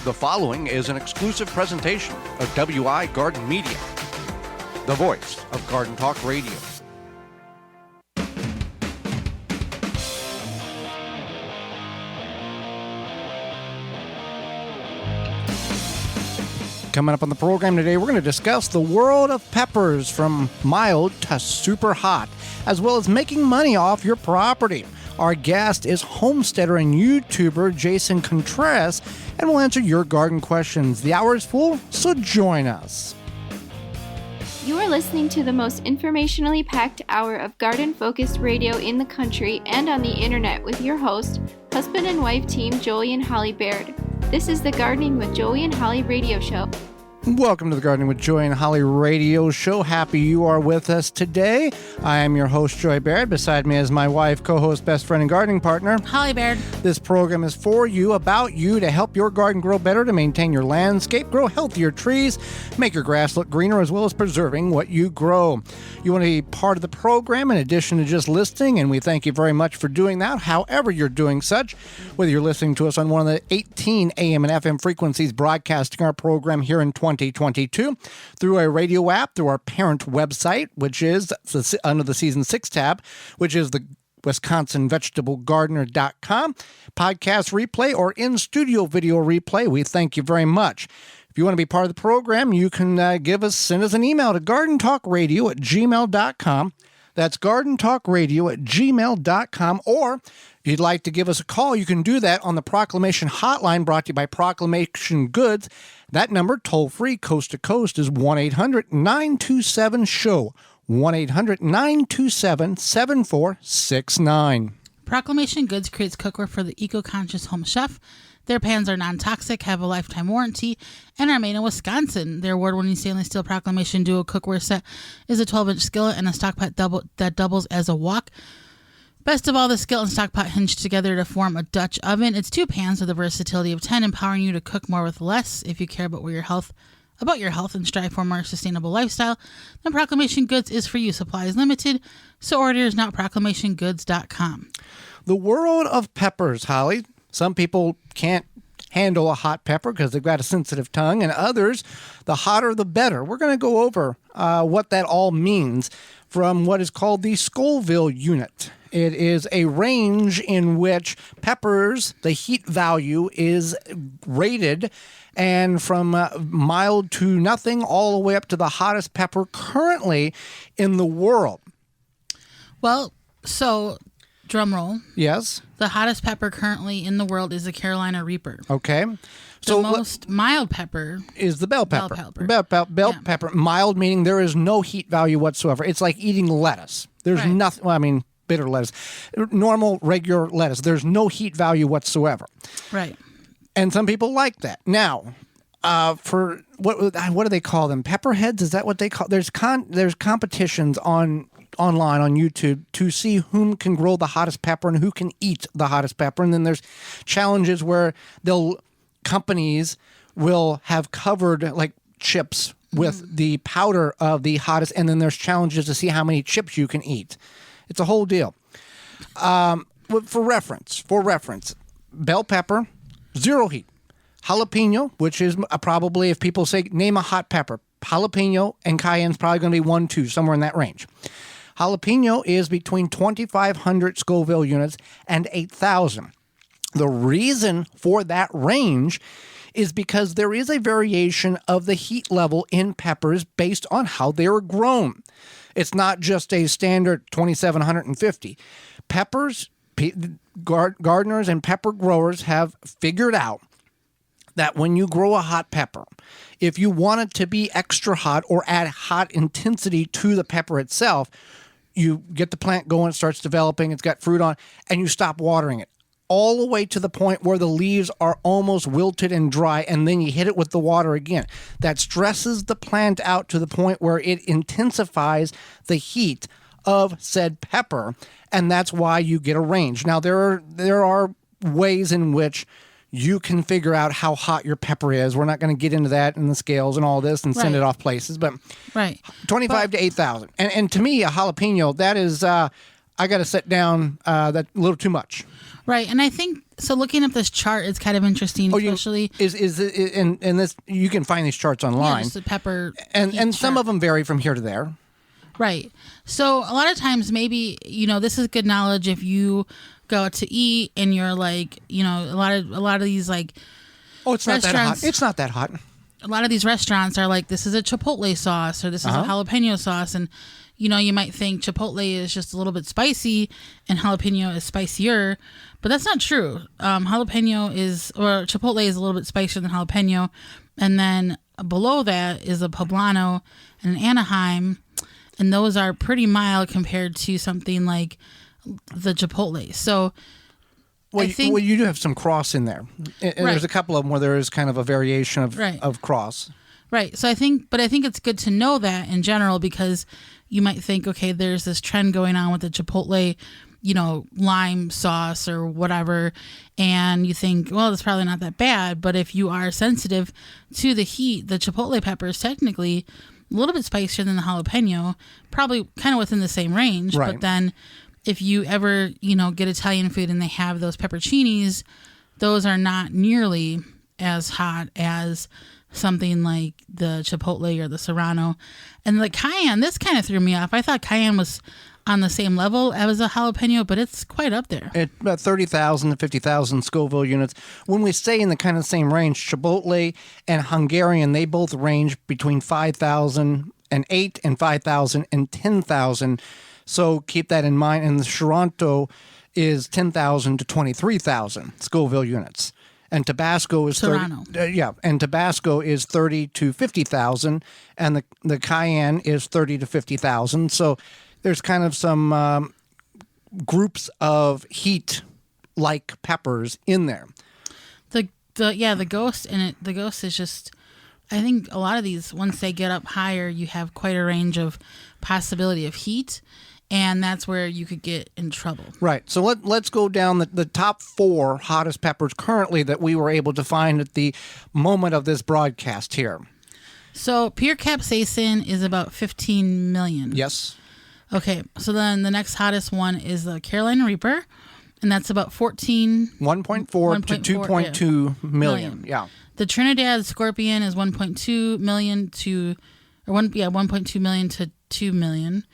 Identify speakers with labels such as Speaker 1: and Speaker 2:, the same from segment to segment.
Speaker 1: The following is an exclusive presentation of WI Garden Media, the voice of Garden Talk Radio. Coming up on the program today, we're going to discuss the world of peppers from mild to super hot, as well as making money off your property. Our guest is homesteader and YouTuber Jason Contreras, and we'll answer your garden questions. The hour is full, so join us.
Speaker 2: You are listening to the most informationally packed hour of garden-focused radio in the country and on the internet with your host, husband and wife team Joey and Holly Baird. This is the Gardening with Joey and Holly radio show.
Speaker 1: Welcome to the Gardening with Joey and Holly radio show. Happy you are with us today. I am your host, Joy Baird. Beside me is my wife, co-host, best friend, and gardening partner,
Speaker 3: Holly Baird.
Speaker 1: This program is for you, about you, to help your garden grow better, to maintain your landscape, grow healthier trees, make your grass look greener, as well as preserving what you grow. You want to be part of the program in addition to just listening, and we thank you very much for doing that, however you're doing such, whether you're listening to us on one of the 18 AM and FM frequencies broadcasting our program here in 2022, through a radio app, through our parent website, which is under the Season 6 tab, which is the WisconsinVegetableGardener.com, podcast replay, or in-studio video replay. We thank you very much. If you want to be part of the program, you can send us an email to gardentalkradio@gmail.com. That's gardentalkradio@gmail.com. Or if you'd like to give us a call, you can do that on the Proclamation Hotline, brought to you by Proclamation Goods. That number, toll-free, coast to coast, is 1-800-927-SHOW. 1-800-927-7469.
Speaker 3: Proclamation Goods creates cookware for the eco-conscious home chef. Their pans are non-toxic, have a lifetime warranty, and are made in Wisconsin. Their award-winning stainless steel Proclamation Duo cookware set is a 12-inch skillet and a stock pot that doubles as a wok. Best of all, the skillet and stock pot hinge together to form a Dutch oven. It's 2 pans with a versatility of 10, empowering you to cook more with less. If you care about your health and strive for a more sustainable lifestyle, then Proclamation Goods is for you. Supply is limited, so orders now at proclamationgoods.com.
Speaker 1: The world of peppers, Holly. Some people can't handle a hot pepper because they've got a sensitive tongue, and others, the hotter the better. We're going to go over what that all means from what is called the Scoville unit. It is a range in which peppers, the heat value is rated, and from mild to nothing all the way up to the hottest pepper currently in the world.
Speaker 3: Well, so, drum roll.
Speaker 1: Yes.
Speaker 3: The hottest pepper currently in the world is the Carolina Reaper.
Speaker 1: Okay.
Speaker 3: The most mild pepper
Speaker 1: is the bell pepper.
Speaker 3: Bell
Speaker 1: pepper. Mild meaning there is no heat value whatsoever. It's like eating lettuce. There's nothing, well, I mean, bitter lettuce. Normal, regular lettuce. There's no heat value whatsoever.
Speaker 3: Right.
Speaker 1: And some people like that. Now, for what do they call them? Pepperheads? Is that what they call? There's competitions online on YouTube to see whom can grow the hottest pepper and who can eat the hottest pepper. And then there's challenges where companies will have covered like chips with the powder of the hottest, and then there's challenges to see how many chips you can eat. It's a whole deal. For reference, bell pepper, 0 heat. Jalapeno, which is probably, if people say, name a hot pepper, jalapeno and cayenne's probably going to be 1, 2, somewhere in that range. Jalapeno is between 2,500 Scoville units and 8,000. The reason for that range is because there is a variation of the heat level in peppers based on how they are grown. It's not just a standard 2,750. Peppers, gardeners and pepper growers have figured out that when you grow a hot pepper, if you want it to be extra hot or add hot intensity to the pepper itself, you get the plant going, it starts developing, it's got fruit on, and you stop watering it all the way to the point where the leaves are almost wilted and dry, and then you hit it with the water again. That stresses the plant out to the point where it intensifies the heat of said pepper, and that's why you get a range. Now, there are ways in which you can figure out how hot your pepper is. We're not going to get into that and the scales and all this and send it off places, but 25 to 8,000. And to me, a jalapeno, that is, I got to sit down, that's a little too much.
Speaker 3: Right, and I think so. Looking at this chart, it's kind of interesting, especially
Speaker 1: and this you can find these charts online.
Speaker 3: just the pepper
Speaker 1: and some of them vary from here to there.
Speaker 3: Right. So a lot of times, maybe this is good knowledge if you go out to eat and you're like, a lot of these like,
Speaker 1: oh, it's not that hot. It's not that hot.
Speaker 3: A lot of these restaurants are like, this is a chipotle sauce or this is a jalapeno sauce, and you might think chipotle is just a little bit spicy and jalapeno is spicier, but that's not true. Chipotle is a little bit spicier than jalapeno, and then below that is a poblano and an Anaheim, and those are pretty mild compared to something like the chipotle. So
Speaker 1: I think you do have some cross in there, and there's a couple of them where there is kind of a variation of cross.
Speaker 3: Right. So I think it's good to know that in general, because you might think, okay, there's this trend going on with the chipotle, lime sauce or whatever, and you think, well, it's probably not that bad. But if you are sensitive to the heat, the chipotle pepper is technically a little bit spicier than the jalapeno, probably kind of within the same range.
Speaker 1: Right.
Speaker 3: But then if you ever, get Italian food and they have those pepperoncinis, those are not nearly as hot as something like the chipotle or the serrano. And the cayenne, this kind of threw me off. I thought cayenne was on the same level as a jalapeno, but it's quite up there.
Speaker 1: It's about 30,000 to 50,000 Scoville units. When we stay in the kind of same range, chipotle and Hungarian, they both range between 5,008 and 5,000 and 10,000. So keep that in mind. And the Toronto is 10,000 to 23,000 Scoville units. And Tabasco is Tabasco is 30 to 50,000, and the cayenne is 30 to 50,000. So there's kind of some groups of heat-like peppers in there.
Speaker 3: The ghost in it. The ghost is just. I think a lot of these, once they get up higher, you have quite a range of possibility of heat. And that's where you could get in trouble. Right.
Speaker 1: So let's go down the top 4 hottest peppers currently that we were able to find at the moment of this broadcast here.
Speaker 3: So pure capsaicin is about 15 million.
Speaker 1: Yes.
Speaker 3: Okay. So then the next hottest one is the Carolina Reaper, and that's about
Speaker 1: 1.4 to 2.2 million. Yeah.
Speaker 3: The Trinidad Scorpion is 1.2 million to 2 million.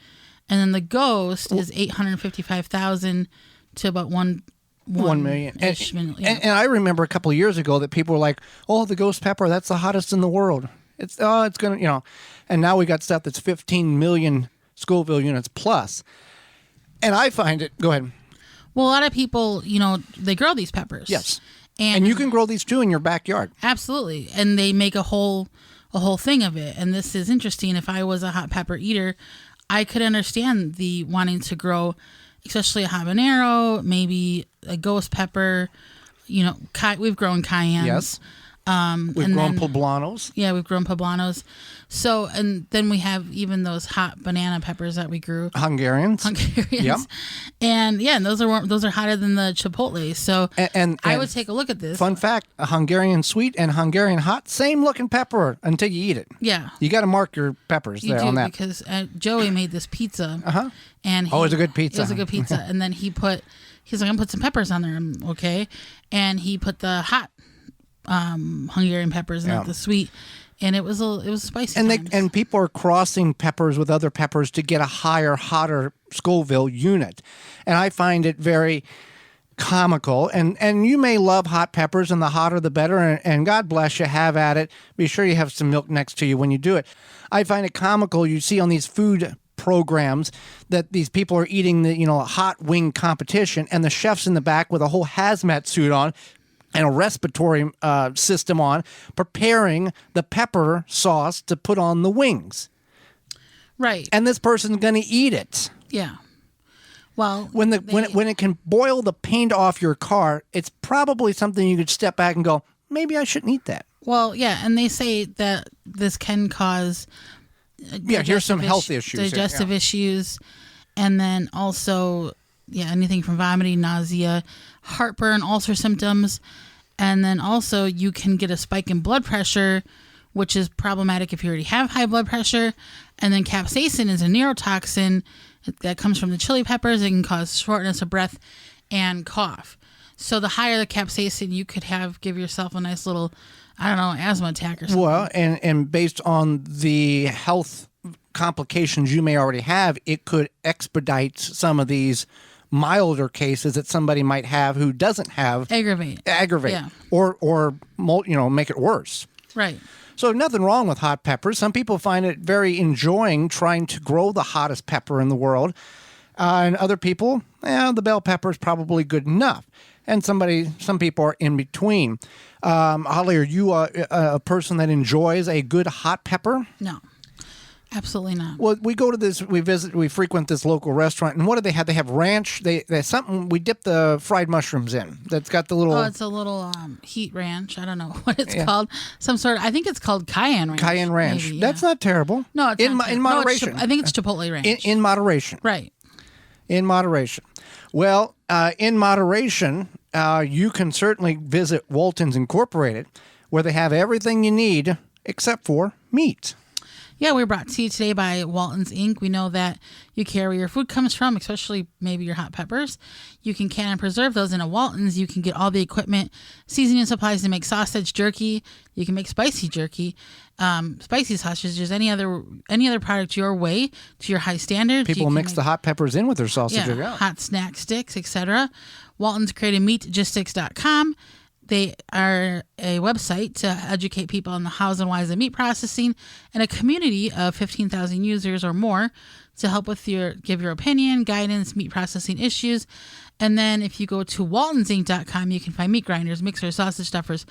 Speaker 3: And then the Ghost is 855,000 to about 1 million.
Speaker 1: And I remember a couple of years ago that people were like, "Oh, the Ghost pepper, that's the hottest in the world. It's gonna, And now we got stuff that's 15 million Scoville units plus. And I find it. Go ahead.
Speaker 3: Well, a lot of people, they grow these peppers.
Speaker 1: Yes. And you can grow these too in your backyard.
Speaker 3: Absolutely. And they make a whole thing of it. And this is interesting. If I was a hot pepper eater, I could understand the wanting to grow, especially a habanero, maybe a ghost pepper. We've grown cayennes.
Speaker 1: Yes. We've grown poblanos.
Speaker 3: Yeah, we've grown poblanos. So, and then we have even those hot banana peppers that we grew.
Speaker 1: Hungarians.
Speaker 3: Yep. And those are hotter than the chipotle. So, and I would take a look at this.
Speaker 1: Fun fact: a Hungarian sweet and Hungarian hot, same looking pepper until you eat it.
Speaker 3: Yeah.
Speaker 1: You got to mark your peppers on that.
Speaker 3: Because Joey made this pizza. And
Speaker 1: it was a good pizza.
Speaker 3: It was a good pizza. And then he's like, I'm gonna put some peppers on there. I'm okay. And he put the hot Hungarian peppers and not the sweet, and it was spicy.
Speaker 1: And people are crossing peppers with other peppers to get a higher, hotter Scoville unit, and I find it very comical. And you may love hot peppers, and the hotter the better. And God bless you, have at it. Be sure you have some milk next to you when you do it. I find it comical. You see on these food programs that these people are eating the hot wing competition, and the chef's in the back with a whole hazmat suit on and a respiratory system on, preparing the pepper sauce to put on the wings.
Speaker 3: Right.
Speaker 1: And this person's going to eat it.
Speaker 3: Yeah. Well,
Speaker 1: when it can boil the paint off your car, it's probably something you could step back and go, maybe I shouldn't eat that.
Speaker 3: Well, yeah, and they say that this can cause
Speaker 1: here's some health issues.
Speaker 3: Digestive issues, and then also anything from vomiting, nausea, heartburn, ulcer symptoms, and then also you can get a spike in blood pressure, which is problematic if you already have high blood pressure. And then capsaicin is a neurotoxin that comes from the chili peppers. It can cause shortness of breath and cough. So the higher the capsaicin, you could give yourself a nice little, I don't know, asthma attack or something.
Speaker 1: Well, and based on the health complications you may already have, it could expedite some of these milder cases that somebody might have who doesn't have
Speaker 3: Aggravate.
Speaker 1: Yeah. Or make it worse.
Speaker 3: Right.
Speaker 1: So nothing wrong with hot peppers. Some people find it very enjoying trying to grow the hottest pepper in the world. And other people, the bell pepper is probably good enough. And some people are in between. Holly, are you a person that enjoys a good hot pepper?
Speaker 3: No. Absolutely not.
Speaker 1: Well, we go to this, we frequent this local restaurant, and what do they have? They have ranch. They something we dip the fried mushrooms in. That's got the little.
Speaker 3: Oh, it's a little heat ranch. I don't know what it's called. I think it's called cayenne ranch.
Speaker 1: Cayenne ranch.
Speaker 3: Maybe,
Speaker 1: That's not terrible.
Speaker 3: No, it's not
Speaker 1: in moderation.
Speaker 3: I think it's chipotle ranch.
Speaker 1: In moderation.
Speaker 3: Right.
Speaker 1: In moderation. Well, in moderation, you can certainly visit Walton's Incorporated, where they have everything you need except for meat.
Speaker 3: Yeah, we're brought to you today by Walton's Inc. We know that you care where your food comes from, especially maybe your hot peppers. You can can and preserve those in a Walton's. You can get all the equipment, seasoning supplies to make sausage jerky. You can make spicy jerky, spicy sausages, any other product your way to your high standards.
Speaker 1: People mix the hot peppers in with their sausage.
Speaker 3: Yeah, hot snack sticks, etc. Walton's created meatgistics.com. They are a website to educate people on the hows and whys of meat processing and a community of 15,000 users or more to help give your opinion, guidance, meat processing issues. And then if you go to waltonsinc.com, you can find meat grinders, mixers, sausage stuffers,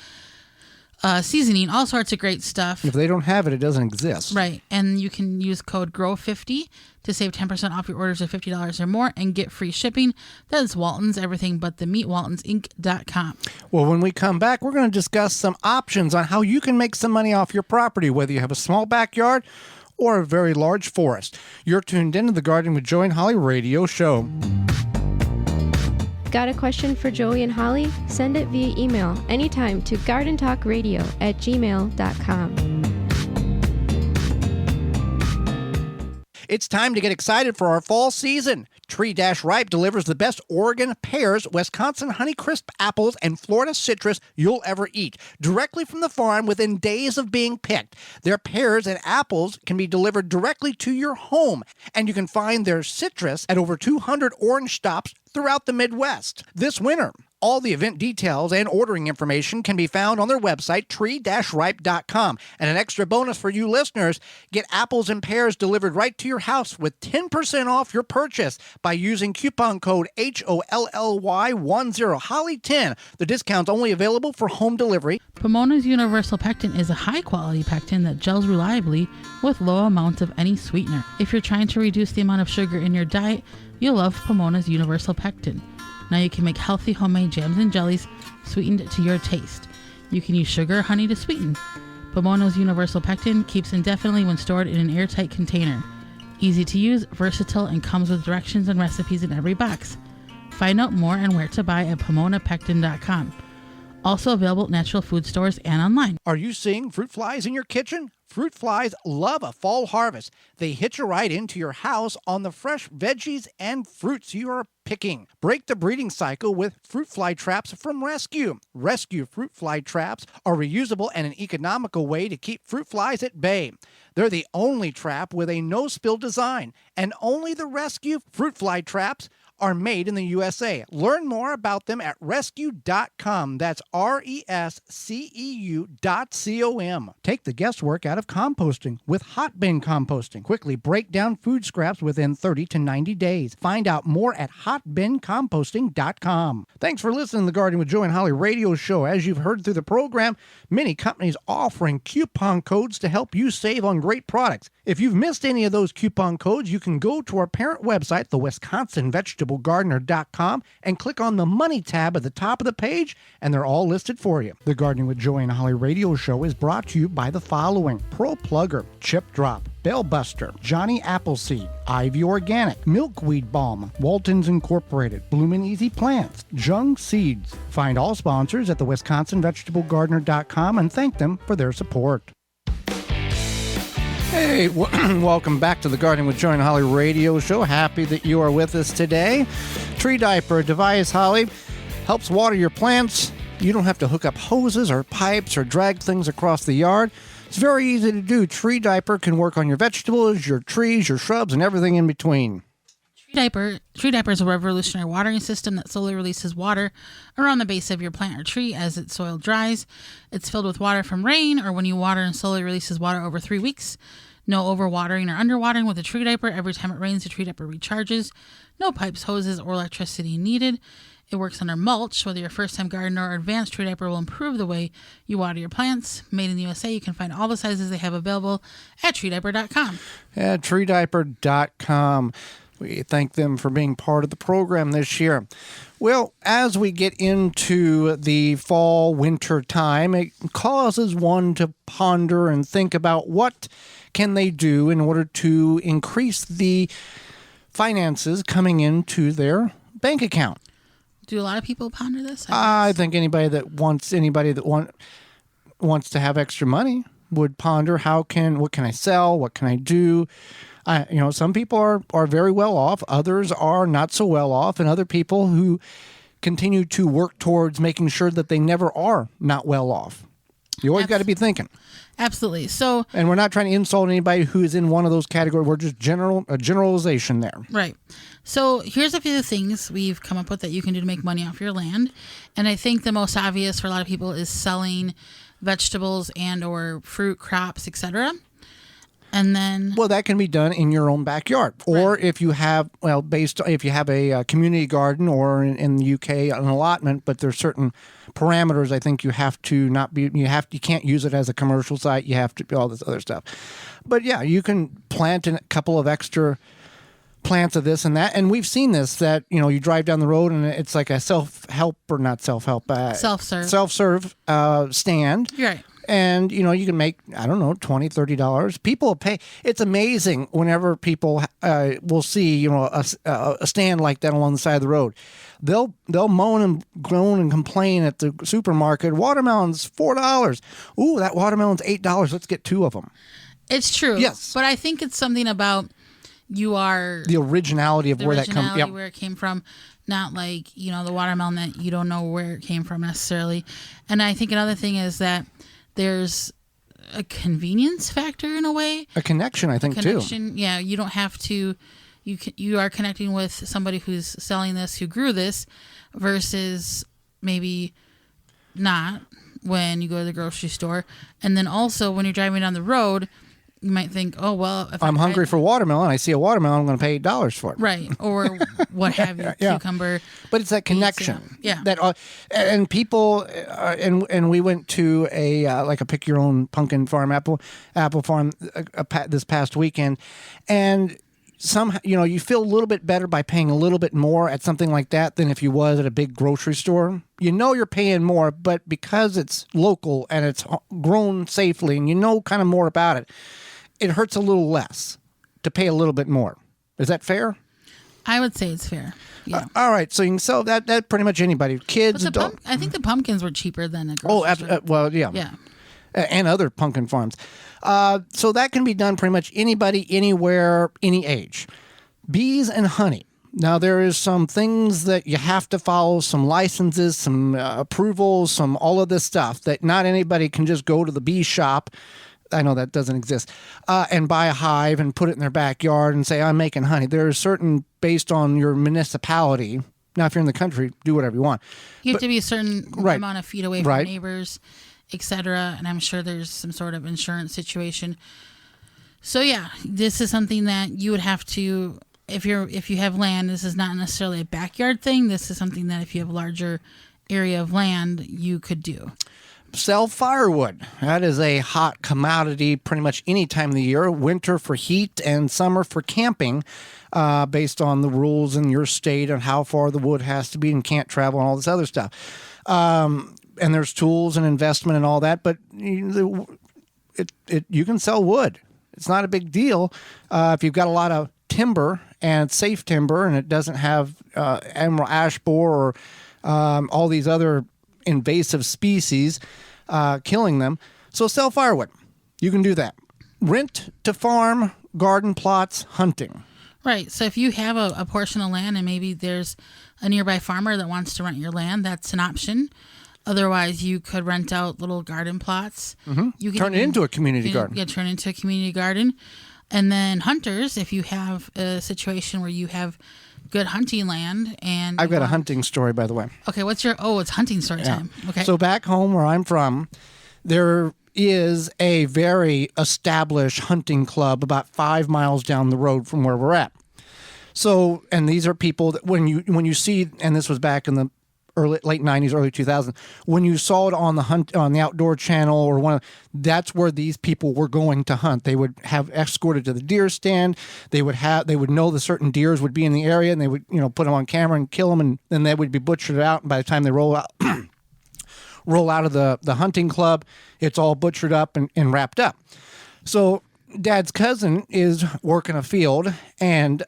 Speaker 3: seasoning, all sorts of great stuff.
Speaker 1: If they don't have it, it doesn't exist.
Speaker 3: Right. And you can use code GROW50 to save 10% off your orders of $50 or more and get free shipping. That is Walton's, everything but the meat, waltonsinc.com.
Speaker 1: Well, when we come back, we're going to discuss some options on how you can make some money off your property, whether you have a small backyard or a very large forest. You're tuned into the Garden with Joey and Holly radio show.
Speaker 2: Got a question for Joey and Holly? Send it via email anytime to gardentalkradio@gmail.com.
Speaker 1: It's time to get excited for our fall season. Tree-Ripe delivers the best Oregon pears, Wisconsin Honeycrisp apples, and Florida citrus you'll ever eat, directly from the farm within days of being picked. Their pears and apples can be delivered directly to your home, and you can find their citrus at over 200 orange stops throughout the Midwest. This winter, all the event details and ordering information can be found on their website, tree-ripe.com. And an extra bonus for you listeners, get apples and pears delivered right to your house with 10% off your purchase by using coupon code HOLLY10, Holly10. The discount's only available for home delivery.
Speaker 3: Pomona's Universal Pectin is a high-quality pectin that gels reliably with low amounts of any sweetener. If you're trying to reduce the amount of sugar in your diet, you'll love Pomona's Universal Pectin. Now you can make healthy homemade jams and jellies sweetened to your taste. You can use sugar or honey to sweeten. Pomona's Universal Pectin keeps indefinitely when stored in an airtight container. Easy to use, versatile, and comes with directions and recipes in every box. Find out more and where to buy at PomonaPectin.com. Also available at natural food stores and online.
Speaker 1: Are you seeing fruit flies in your kitchen? Fruit flies love a fall harvest. They hitch a ride into your house on the fresh veggies and fruits you are picking. Break the breeding cycle with fruit fly traps from Rescue. Rescue fruit fly traps are reusable and an economical way to keep fruit flies at bay. They're the only trap with a no-spill design, and only the Rescue fruit fly traps are made in the USA. Learn more about them at rescue.com. That's RESCEU.com. Take the guesswork out of composting with hot bin composting. Quickly break down food scraps within 30 to 90 days. Find out more at hotbincomposting.com. Thanks for listening to the Garden with Joey and Holly radio show. As you've heard through the program, many companies offering coupon codes to help you save on great products. If you've missed any of those coupon codes, you can go to our parent website, the WisconsinVegetableGardener.com, and click on the Money tab at the top of the page, and they're all listed for you. The Gardening with Joey and Holly radio show is brought to you by the following: Pro Plugger, Chip Drop, Bellbuster, Johnny Appleseed, Ivy Organic, Milkweed Balm, Walton's Incorporated, Bloomin' Easy Plants, Jung Seeds. Find all sponsors at the WisconsinVegetableGardener.com and thank them for their support. Hey, welcome back to the Gardening with Joey and Holly radio show. Happy that you are with us today. Tree Diaper device, Holly. Helps water your plants. You don't have to hook up hoses or pipes or drag things across the yard. It's very easy to do. Tree Diaper can work on your vegetables, your trees, your shrubs, and everything in between.
Speaker 3: Tree Diaper is a revolutionary watering system that slowly releases water around the base of your plant or tree as its soil dries. It's filled with water from rain or when you water, and slowly releases water over 3 weeks. No overwatering or underwatering with a Tree Diaper. Every time it rains, the Tree Diaper recharges. No pipes, hoses, or electricity needed. It works under mulch. Whether you're a first-time gardener or advanced, Tree Diaper will improve the way you water your plants. Made in the USA, you can find all the sizes they have available at treediaper.com.
Speaker 1: At treediaper.com. We thank them for being part of the program this year. Well, as we get into the fall, winter time, it causes one to ponder and think about what can they do in order to increase the finances coming into their bank account.
Speaker 3: Do a lot of people ponder this?
Speaker 1: I think anybody that wants to have extra money would ponder what can I sell? What can I do? Some people are very well off. Others are not so well off. And other people who continue to work towards making sure that they never are not well off. You always got to be thinking.
Speaker 3: Absolutely. So,
Speaker 1: and we're not trying to insult anybody who is in one of those categories. We're just a generalization there.
Speaker 3: Right. So here's a few things we've come up with that you can do to make money off your land. And I think the most obvious for a lot of people is selling vegetables and or fruit, crops, etc. And then,
Speaker 1: well, that can be done in your own backyard, or
Speaker 3: right.
Speaker 1: if you have, if you have a community garden, or in the UK an allotment, but there's certain parameters. I think you can't use it as a commercial site. You have to do all this other stuff. But yeah, you can plant a couple of extra plants of this and that, and we've seen this. That you drive down the road and it's like a self-serve stand.
Speaker 3: Right.
Speaker 1: And, you can make, I don't know, $20, $30. People will pay. It's amazing whenever people will see, a stand like that along the side of the road. They'll moan and groan and complain at the supermarket. Watermelon's $4. Ooh, that watermelon's $8. Let's get 2 of them.
Speaker 3: It's true.
Speaker 1: Yes.
Speaker 3: But I think it's something about the
Speaker 1: originality of where that comes.
Speaker 3: Yep. Where it came from. Not like, the watermelon that you don't know where it came from necessarily. And I think another thing is that there's a convenience factor in a way.
Speaker 1: A connection, I think, too.
Speaker 3: Yeah, you don't have to. You are connecting with somebody who's selling this, who grew this, versus maybe not when you go to the grocery store. And then also when you're driving down the road, you might think, oh, well, if
Speaker 1: I'm hungry for watermelon, I see a watermelon, I'm going to pay $8 for it.
Speaker 3: Right. Or what have you,
Speaker 1: yeah.
Speaker 3: Cucumber.
Speaker 1: But it's that connection.
Speaker 3: Yeah.
Speaker 1: That and people, and we went to a pick your own pumpkin farm, apple farm this past weekend. And somehow, you feel a little bit better by paying a little bit more at something like that than if you was at a big grocery store. You're paying more, but because it's local and it's grown safely and kind of more about it, it hurts a little less to pay a little bit more. Is that fair?
Speaker 3: I would say it's fair. Yeah.
Speaker 1: All right. So you can sell that pretty much anybody. Kids, adults.
Speaker 3: I think the pumpkins were cheaper than a grocery store.
Speaker 1: Well, yeah.
Speaker 3: Yeah.
Speaker 1: And other pumpkin farms. So that can be done pretty much anybody, anywhere, any age. Bees and honey. Now, there is some things that you have to follow, some licenses, some approvals, some all of this stuff that not anybody can just go to the bee shop. I know that doesn't exist, and buy a hive and put it in their backyard and say, I'm making honey. There is certain, based on your municipality. Now, if you're in the country, do whatever you want.
Speaker 3: You have to be a certain amount of feet away from
Speaker 1: right.
Speaker 3: neighbors, etc. And I'm sure there's some sort of insurance situation. So yeah, this is something that you would have to, if you have land, this is not necessarily a backyard thing. This is something that if you have a larger area of land, you could do.
Speaker 1: Sell firewood. That is a hot commodity pretty much any time of the year. Winter for heat and summer for camping, based on the rules in your state and how far the wood has to be and can't travel and all this other stuff. And there's tools and investment and all that, but you can sell wood. It's not a big deal if you've got a lot of timber and it's safe timber and it doesn't have emerald ash borer or all these other invasive species killing them. So sell firewood. You can do that. Rent to farm, garden plots, hunting.
Speaker 3: Right. So if you have a portion of land and maybe there's a nearby farmer that wants to rent your land, that's an option. Otherwise, you could rent out little garden plots. You can
Speaker 1: Turn it into a community garden.
Speaker 3: Yeah, turn it into a community garden. And then hunters, if you have a situation where you have good hunting land and
Speaker 1: I've got a hunting story, by the way.
Speaker 3: Okay, it's hunting story time. Okay.
Speaker 1: So back home where I'm from, there is a very established hunting club about 5 miles down the road from where we're at. So, and these are people that when you see, and this was back in the late 90s, early 2000s, when you saw it on the Outdoor Channel or that's where these people were going to hunt. They would have escorted to the deer stand. They would know the certain deers would be in the area, and they would put them on camera and kill them, and then they would be butchered out. And by the time they roll out of the hunting club, it's all butchered up and wrapped up. So Dad's cousin is working a field, and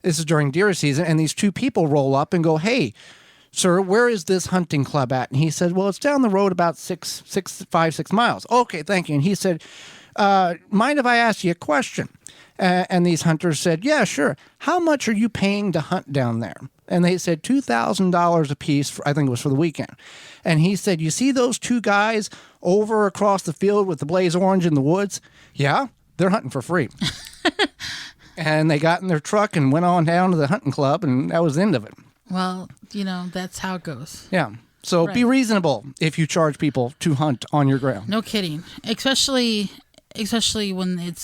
Speaker 1: this is during deer season, and these two people roll up and go, "Hey, sir, where is this hunting club at?" And he said, "Well, it's down the road about 6 miles." "Okay, thank you." And he said, "Mind if I ask you a question?" And these hunters said, "Yeah, sure. How much are you paying to hunt down there?" And they said $2,000 a piece, I think it was for the weekend. And he said, "You see those two guys over across the field with the blaze orange in the woods? Yeah, they're hunting for free." And they got in their truck and went on down to the hunting club, and that was the end of it.
Speaker 3: Well, that's how it goes.
Speaker 1: Yeah. So Be reasonable if you charge people to hunt on your ground.
Speaker 3: No kidding. Especially when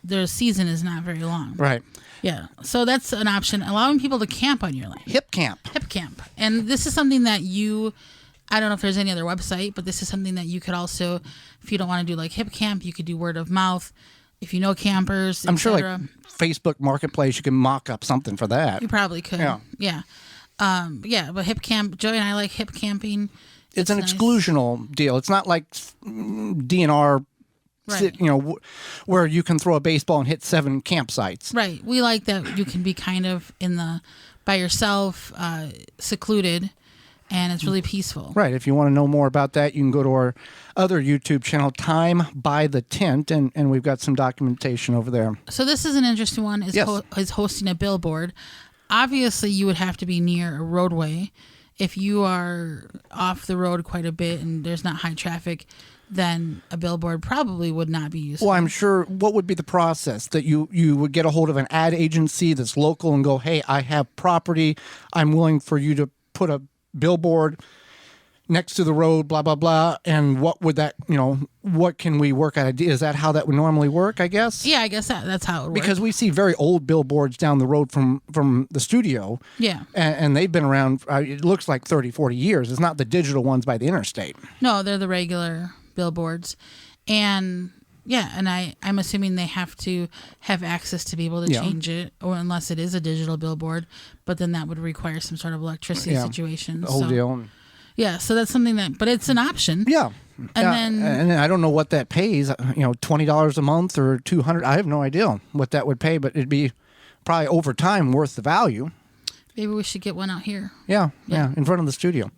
Speaker 3: their season is not very long.
Speaker 1: Right.
Speaker 3: Yeah. So that's an option. Allowing people to camp on your land.
Speaker 1: Hip camp.
Speaker 3: And this is something that I don't know if there's any other website, but this is something that you could also, if you don't want to do like hip camp, you could do word of mouth. If you know campers,
Speaker 1: I'm sure like Facebook Marketplace, you can mock up something for that.
Speaker 3: You probably could. Yeah. But hip camp, Joey and I like hip camping.
Speaker 1: It's an nice exclusional deal. It's not like DNR,
Speaker 3: right.
Speaker 1: Where you can throw a baseball and hit 7 campsites.
Speaker 3: Right. We like that you can be kind of by yourself, secluded, and it's really peaceful.
Speaker 1: Right. If you want to know more about that, you can go to our other YouTube channel, Time by the Tent, and we've got some documentation over there.
Speaker 3: So this is an interesting one, is hosting a billboard. Obviously, you would have to be near a roadway. If you are off the road quite a bit and there's not high traffic, then a billboard probably would not be useful.
Speaker 1: Well, I'm sure, what would be the process? That you would get a hold of an ad agency that's local and go, "Hey, I have property. I'm willing for you to put a billboard next to the road, blah, blah, blah." And what would that, what can we work out? Is that how that would normally work, I guess?
Speaker 3: Yeah, I guess that's how it would work.
Speaker 1: Because we see very old billboards down the road from the studio.
Speaker 3: Yeah.
Speaker 1: And they've been around, it looks like 30, 40 years. It's not the digital ones by the interstate.
Speaker 3: No, they're the regular billboards. And yeah, and I'm assuming they have to have access to be able to change it, or unless it is a digital billboard, but then that would require some sort of electricity situation.
Speaker 1: The whole deal.
Speaker 3: Yeah, so that's something but it's an option.
Speaker 1: Yeah.
Speaker 3: And
Speaker 1: I don't know what that pays, $20 a month or $200. I have no idea what that would pay, but it'd be probably over time worth the value.
Speaker 3: Maybe we should get one out here.
Speaker 1: Yeah, in front of the studio.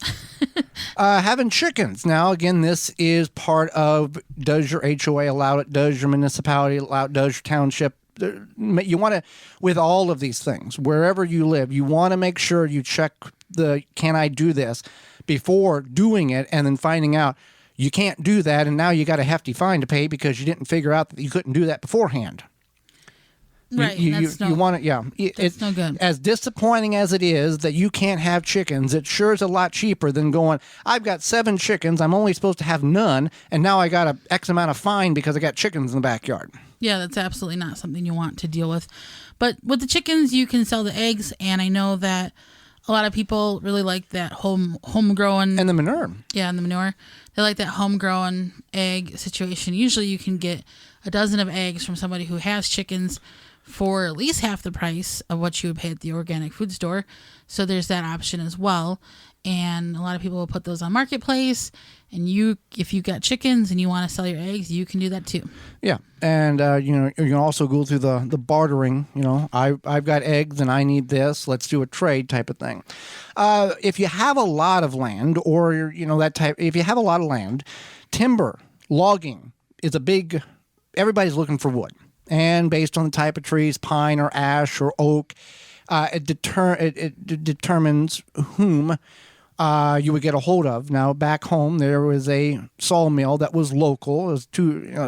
Speaker 1: Having chickens. Now, again, this is part of, does your HOA allow it? Does your municipality allow it? Does your township? You want to, with all of these things, wherever you live, you want to make sure you check can I do this before doing it, and then finding out you can't do that, and now you got a hefty fine to pay because you didn't figure out that you couldn't do that beforehand.
Speaker 3: Right.
Speaker 1: You want it,
Speaker 3: it's no good.
Speaker 1: As disappointing as it is that you can't have chickens, it sure is a lot cheaper than going, "I've got 7 chickens, I'm only supposed to have none, and now I got a X amount of fine because I got chickens in the backyard."
Speaker 3: Yeah, that's absolutely not something you want to deal with. But with the chickens, you can sell the eggs, and I know that a lot of people really like that homegrown.
Speaker 1: And the manure.
Speaker 3: Yeah, and the manure. They like that homegrown egg situation. Usually you can get a dozen of eggs from somebody who has chickens for at least half the price of what you would pay at the organic food store. So there's that option as well. And a lot of people will put those on Marketplace. And if you got chickens and you want to sell your eggs, you can do that too.
Speaker 1: Yeah, and you can also go through the bartering. I've got eggs and I need this. Let's do a trade type of thing. If you have a lot of land, or if you have a lot of land, timber logging is a big. Everybody's looking for wood, and based on the type of trees, pine or ash or oak. it determines whom you would get a hold of. Now, back home, there was a sawmill that was local. It was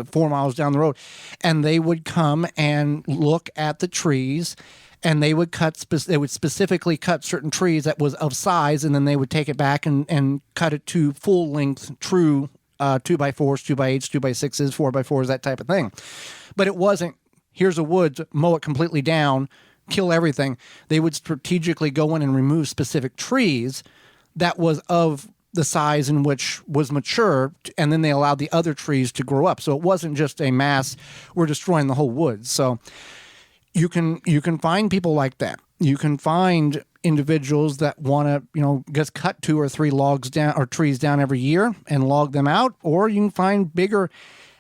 Speaker 1: 4 miles down the road. And they would come and look at the trees, and they would they would specifically cut certain trees that was of size, and then they would take it back and cut it to full length, true 2x4s, 2x8s, 2x6s, 4x4s, that type of thing. But it wasn't, here's a woods, mow it completely down, kill everything. They would strategically go in and remove specific trees that was of the size in which was mature, and then they allowed the other trees to grow up. So it wasn't just a mass, we're destroying the whole woods. So you can find people like that. You can find individuals that want to, just cut 2 or 3 logs down or trees down every year and log them out, or you can find bigger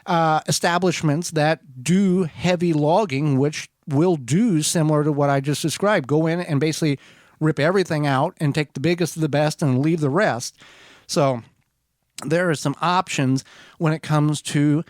Speaker 1: establishments that do heavy logging, which will do similar to what I just described. Go in and basically rip everything out and take the biggest of the best and leave the rest. So there are some options when it comes to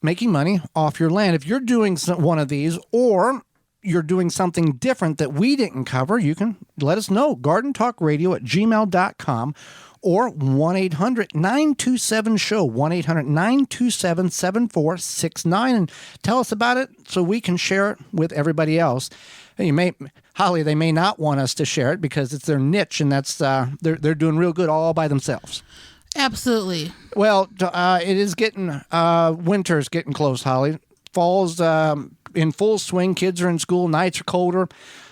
Speaker 1: making money off your land. If you're doing one of these, or you're doing something different that we didn't cover, you can let us know. gardentalkradio@gmail.com or 1-800-927-SHOW, 1-800-927-7469, and tell us about it so we can share it with everybody else. Holly, they may not want us to share it because it's their niche, and that's they're doing real good all by themselves.
Speaker 3: Absolutely.
Speaker 1: Well, it is getting winter's getting close, Holly. Fall's in full swing. Kids are in school. Nights are colder.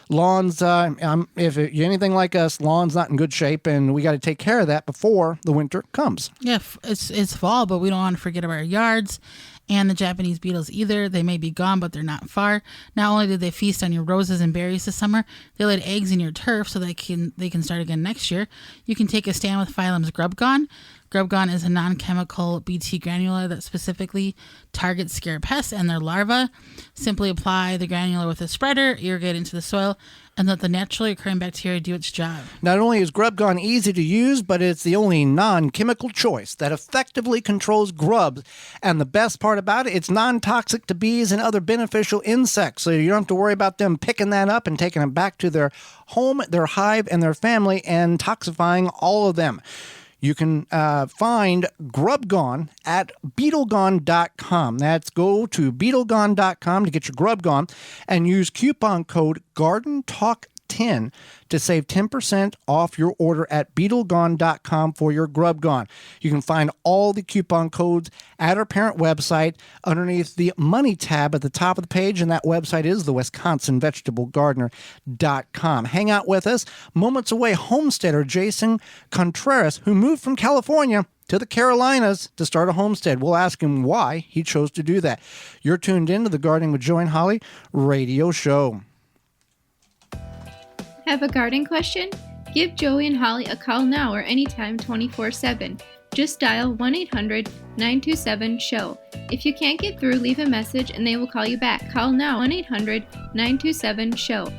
Speaker 1: Lawns, if you're anything like us, lawn's not in good shape, and we got to take care of that before the winter comes.
Speaker 3: Yeah, it's fall, but we don't want to forget about our yards and the Japanese beetles either. They may be gone, but they're not far. Not only did they feast on your roses and berries this summer, they laid eggs in your turf so they can start again next year. You can take a stand with Phylum's Grub Gone. Grub Gone is a non-chemical Bt granula that specifically targets scare pests and their larvae. Simply apply the granula with a spreader, irrigate into the soil, and let the naturally occurring bacteria do its job.
Speaker 1: Not only is Grub Gone easy to use, but it's the only non-chemical choice that effectively controls grubs. And the best part about it, it's non-toxic to bees and other beneficial insects, so you don't have to worry about them picking that up and taking it back to their home, their hive, and their family, and toxifying all of them. You can find Grub Gone at BeetleGone.com. That's go to BeetleGone.com to get your Grub Gone and use coupon code GardenTalk10 to save 10% off your order at BeetleGone.com for your Grub Gone. You can find all the coupon codes at our parent website underneath the Money tab at the top of the page, and that website is the WisconsinVegetableGardener.com. Hang out with us. Moments away, homesteader Jason Contreras, who moved from California to the Carolinas to start a homestead. We'll ask him why he chose to do that. You're tuned in to the Gardening with Joy and Holly radio show.
Speaker 2: Have a garden question? Give Joey and Holly a call now or anytime 24/7. Just dial 1-800-927-SHOW. If you can't get through, leave a message and they will call you back. Call now 1-800-927-SHOW.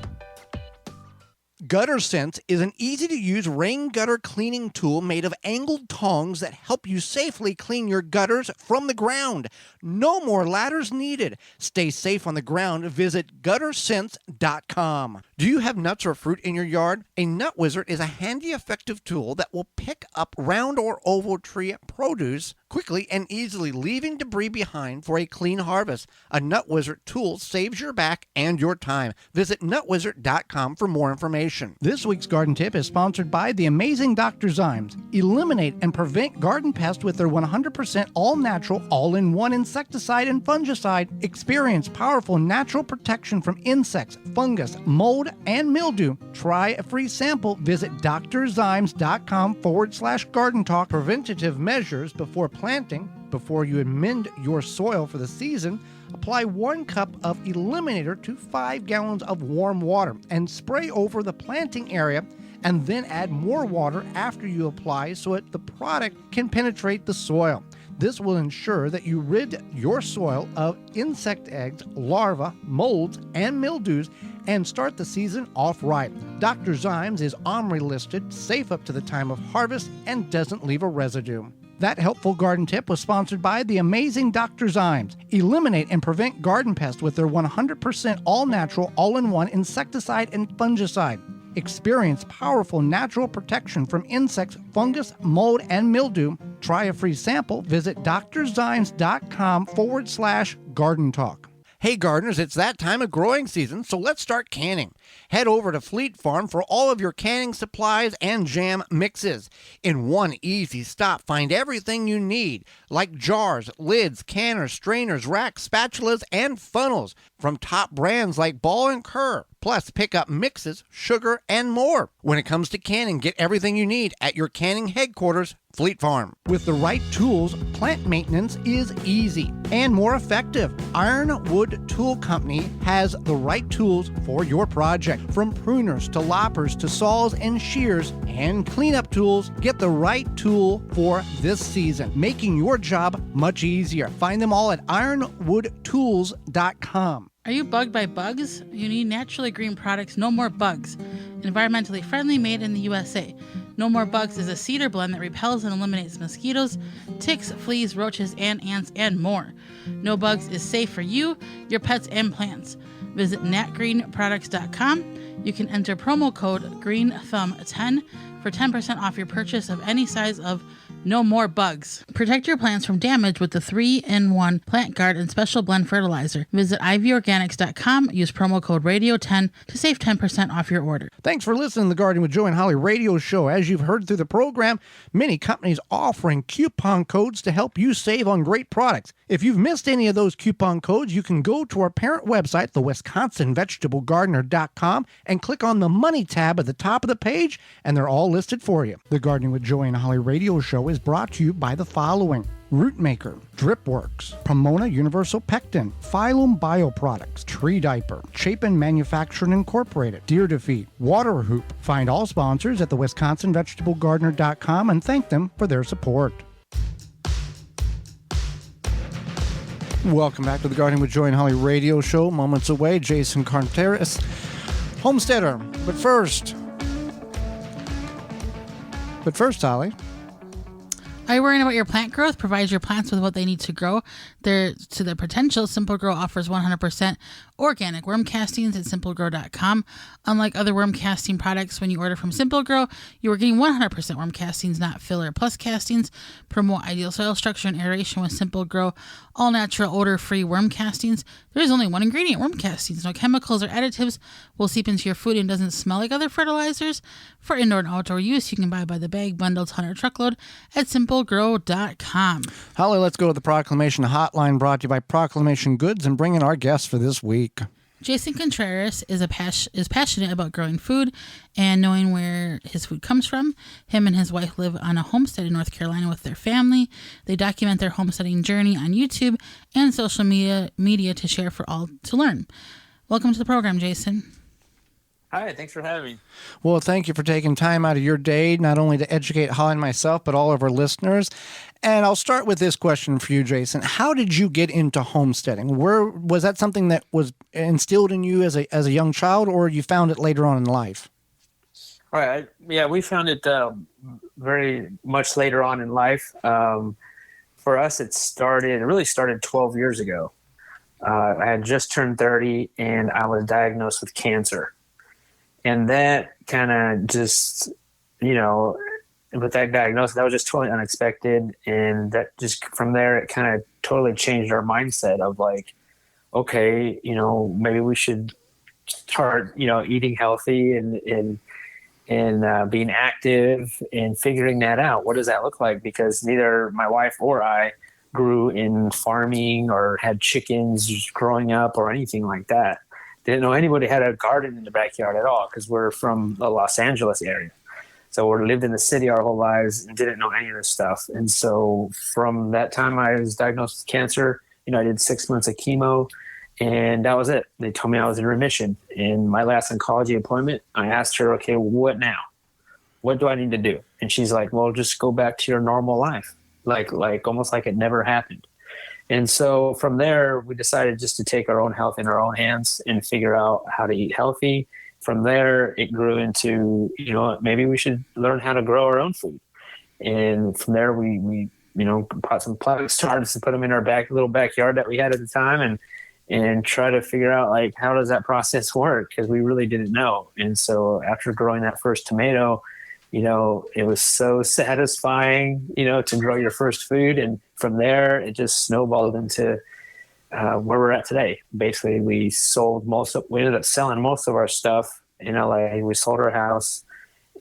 Speaker 1: Gutter Sense is an easy-to-use rain gutter cleaning tool made of angled tongs that help you safely clean your gutters from the ground. No more ladders needed. Stay safe on the ground. Visit guttersense.com. Do you have nuts or fruit in your yard? A Nut Wizard is a handy, effective tool that will pick up round or oval tree produce quickly and easily, leaving debris behind for a clean harvest. A Nut Wizard tool saves your back and your time. Visit nutwizard.com for more information. This week's garden tip is sponsored by the amazing Dr. Zymes. Eliminate and prevent garden pests with their 100% all-natural, all-in-one insecticide and fungicide. Experience powerful natural protection from insects, fungus, mold, and mildew. Try a free sample. Visit drzymes.com/garden talk. Preventative measures before planting. Before you amend your soil for the season, apply 1 cup of Eliminator to 5 gallons of warm water and spray over the planting area, and then add more water after you apply so that the product can penetrate the soil. This will ensure that you rid your soil of insect eggs, larvae, molds, and mildews, and start the season off right. Dr. Zymes is OMRI listed, safe up to the time of harvest, and doesn't leave a residue. That helpful garden tip was sponsored by the amazing Dr. Zymes. Eliminate and prevent garden pests with their 100% all-natural, all-in-one insecticide and fungicide. Experience powerful natural protection from insects, fungus, mold, and mildew. Try a free sample. Visit drzymes.com/garden talk. Hey gardeners, it's that time of growing season, so let's start canning. Head over to Fleet Farm for all of your canning supplies and jam mixes. In one easy stop, find everything you need, like jars, lids, canners, strainers, racks, spatulas, and funnels from top brands like Ball and Kerr. Plus, pick up mixes, sugar, and more. When it comes to canning, get everything you need at your canning headquarters, Fleet Farm. With the right tools, plant maintenance is easy and more effective. Ironwood Tool Company has the right tools for your project. From pruners to loppers to saws and shears and cleanup tools, get the right tool for this season, making your job much easier. Find them all at ironwoodtools.com.
Speaker 3: Are you bugged by bugs? You need naturally green products, No More Bugs. Environmentally friendly, made in the USA. No More Bugs is a cedar blend that repels and eliminates mosquitoes, ticks, fleas, roaches, and ants, and more. No Bugs is safe for you, your pets, and plants. Visit natgreenproducts.com. You can enter promo code GREENTHUMB10 for 10% off your purchase of any size of No More Bugs. Protect your plants from damage with the 3-in-1 Plant Guard and Special Blend Fertilizer. Visit ivorganics.com. Use promo code RADIO10 to save 10% off your order.
Speaker 1: Thanks for listening to the Gardening with Joe and Holly radio show. As you've heard through the program, many companies offering coupon codes to help you save on great products. If you've missed any of those coupon codes, you can go to our parent website, the WisconsinVegetableGardener.com, and click on the Money tab at the top of the page, and they're all listed for you. The Gardening with Joe and Holly radio show is brought to you by the following: Rootmaker, Dripworks, Pomona Universal Pectin, Phylum Bioproducts, Tree Diaper, Chapin Manufacturing Incorporated, Deer Defeat, Water Hoop. Find all sponsors at the WisconsinVegetableGardener.com and thank them for their support. Welcome back to the Gardening with Joy and Holly radio show. Moments away, Jason Contreras, homesteader. But first, Holly.
Speaker 3: Are you worrying about your plant growth? Provides your plants with what they need to grow to their potential. Simple Grow offers 100% organic worm castings at simplegrow.com. Unlike other worm casting products, when you order from Simple Grow, you are getting 100% worm castings, not filler plus castings. Promote ideal soil structure and aeration with Simple Grow all natural, odor-free worm castings. There is only one ingredient: worm castings. No chemicals or additives will seep into your food and doesn't smell like other fertilizers. For indoor and outdoor use, you can buy by the bag, bundle, ton, or truckload at simplegrow.com.
Speaker 1: Holly, let's go to the Proclamation Hotline, brought to you by Proclamation Goods, and bring in our guest for this week.
Speaker 3: Jason Contreras is passionate about growing food and knowing where his food comes from. Him and his wife live on a homestead in North Carolina with their family. They document their homesteading journey on YouTube and social media to share for all to learn. Welcome to the program, Jason.
Speaker 4: Hi, thanks for having me.
Speaker 1: Well, thank you for taking time out of your day, not only to educate Holly and myself, but all of our listeners. And I'll start with this question for you, Jason. How did you get into homesteading? Was that something that was instilled in you as a young child, or you found it later on in life?
Speaker 4: All right. Yeah, we found it very much later on in life. For us, it really started 12 years ago. I had just turned 30, and I was diagnosed with cancer. And that kind of just, with that diagnosis, that was just totally unexpected. And that just from there, it kind of totally changed our mindset of like, okay, maybe we should start, eating healthy and being active and figuring that out. What does that look like? Because neither my wife or I grew in farming or had chickens growing up or anything like that. Didn't know anybody had a garden in the backyard at all because we're from the Los Angeles area. So we lived in the city our whole lives and didn't know any of this stuff. And so from that time I was diagnosed with cancer, I did 6 months of chemo and that was it. They told me I was in remission. In my last oncology appointment, I asked her, okay, what now? What do I need to do? And she's like, well, just go back to your normal life. Like almost like it never happened. And so from there, we decided just to take our own health in our own hands and figure out how to eat healthy. From there, it grew into, maybe we should learn how to grow our own food. And from there, we bought some plastic starts and put them in our little backyard that we had at the time, and try to figure out like, how does that process work? Because we really didn't know. And so after growing that first tomato, it was so satisfying, to grow your first food. And from there, it just snowballed into where we're at today. Basically, we ended up selling most of our stuff in LA. We sold our house,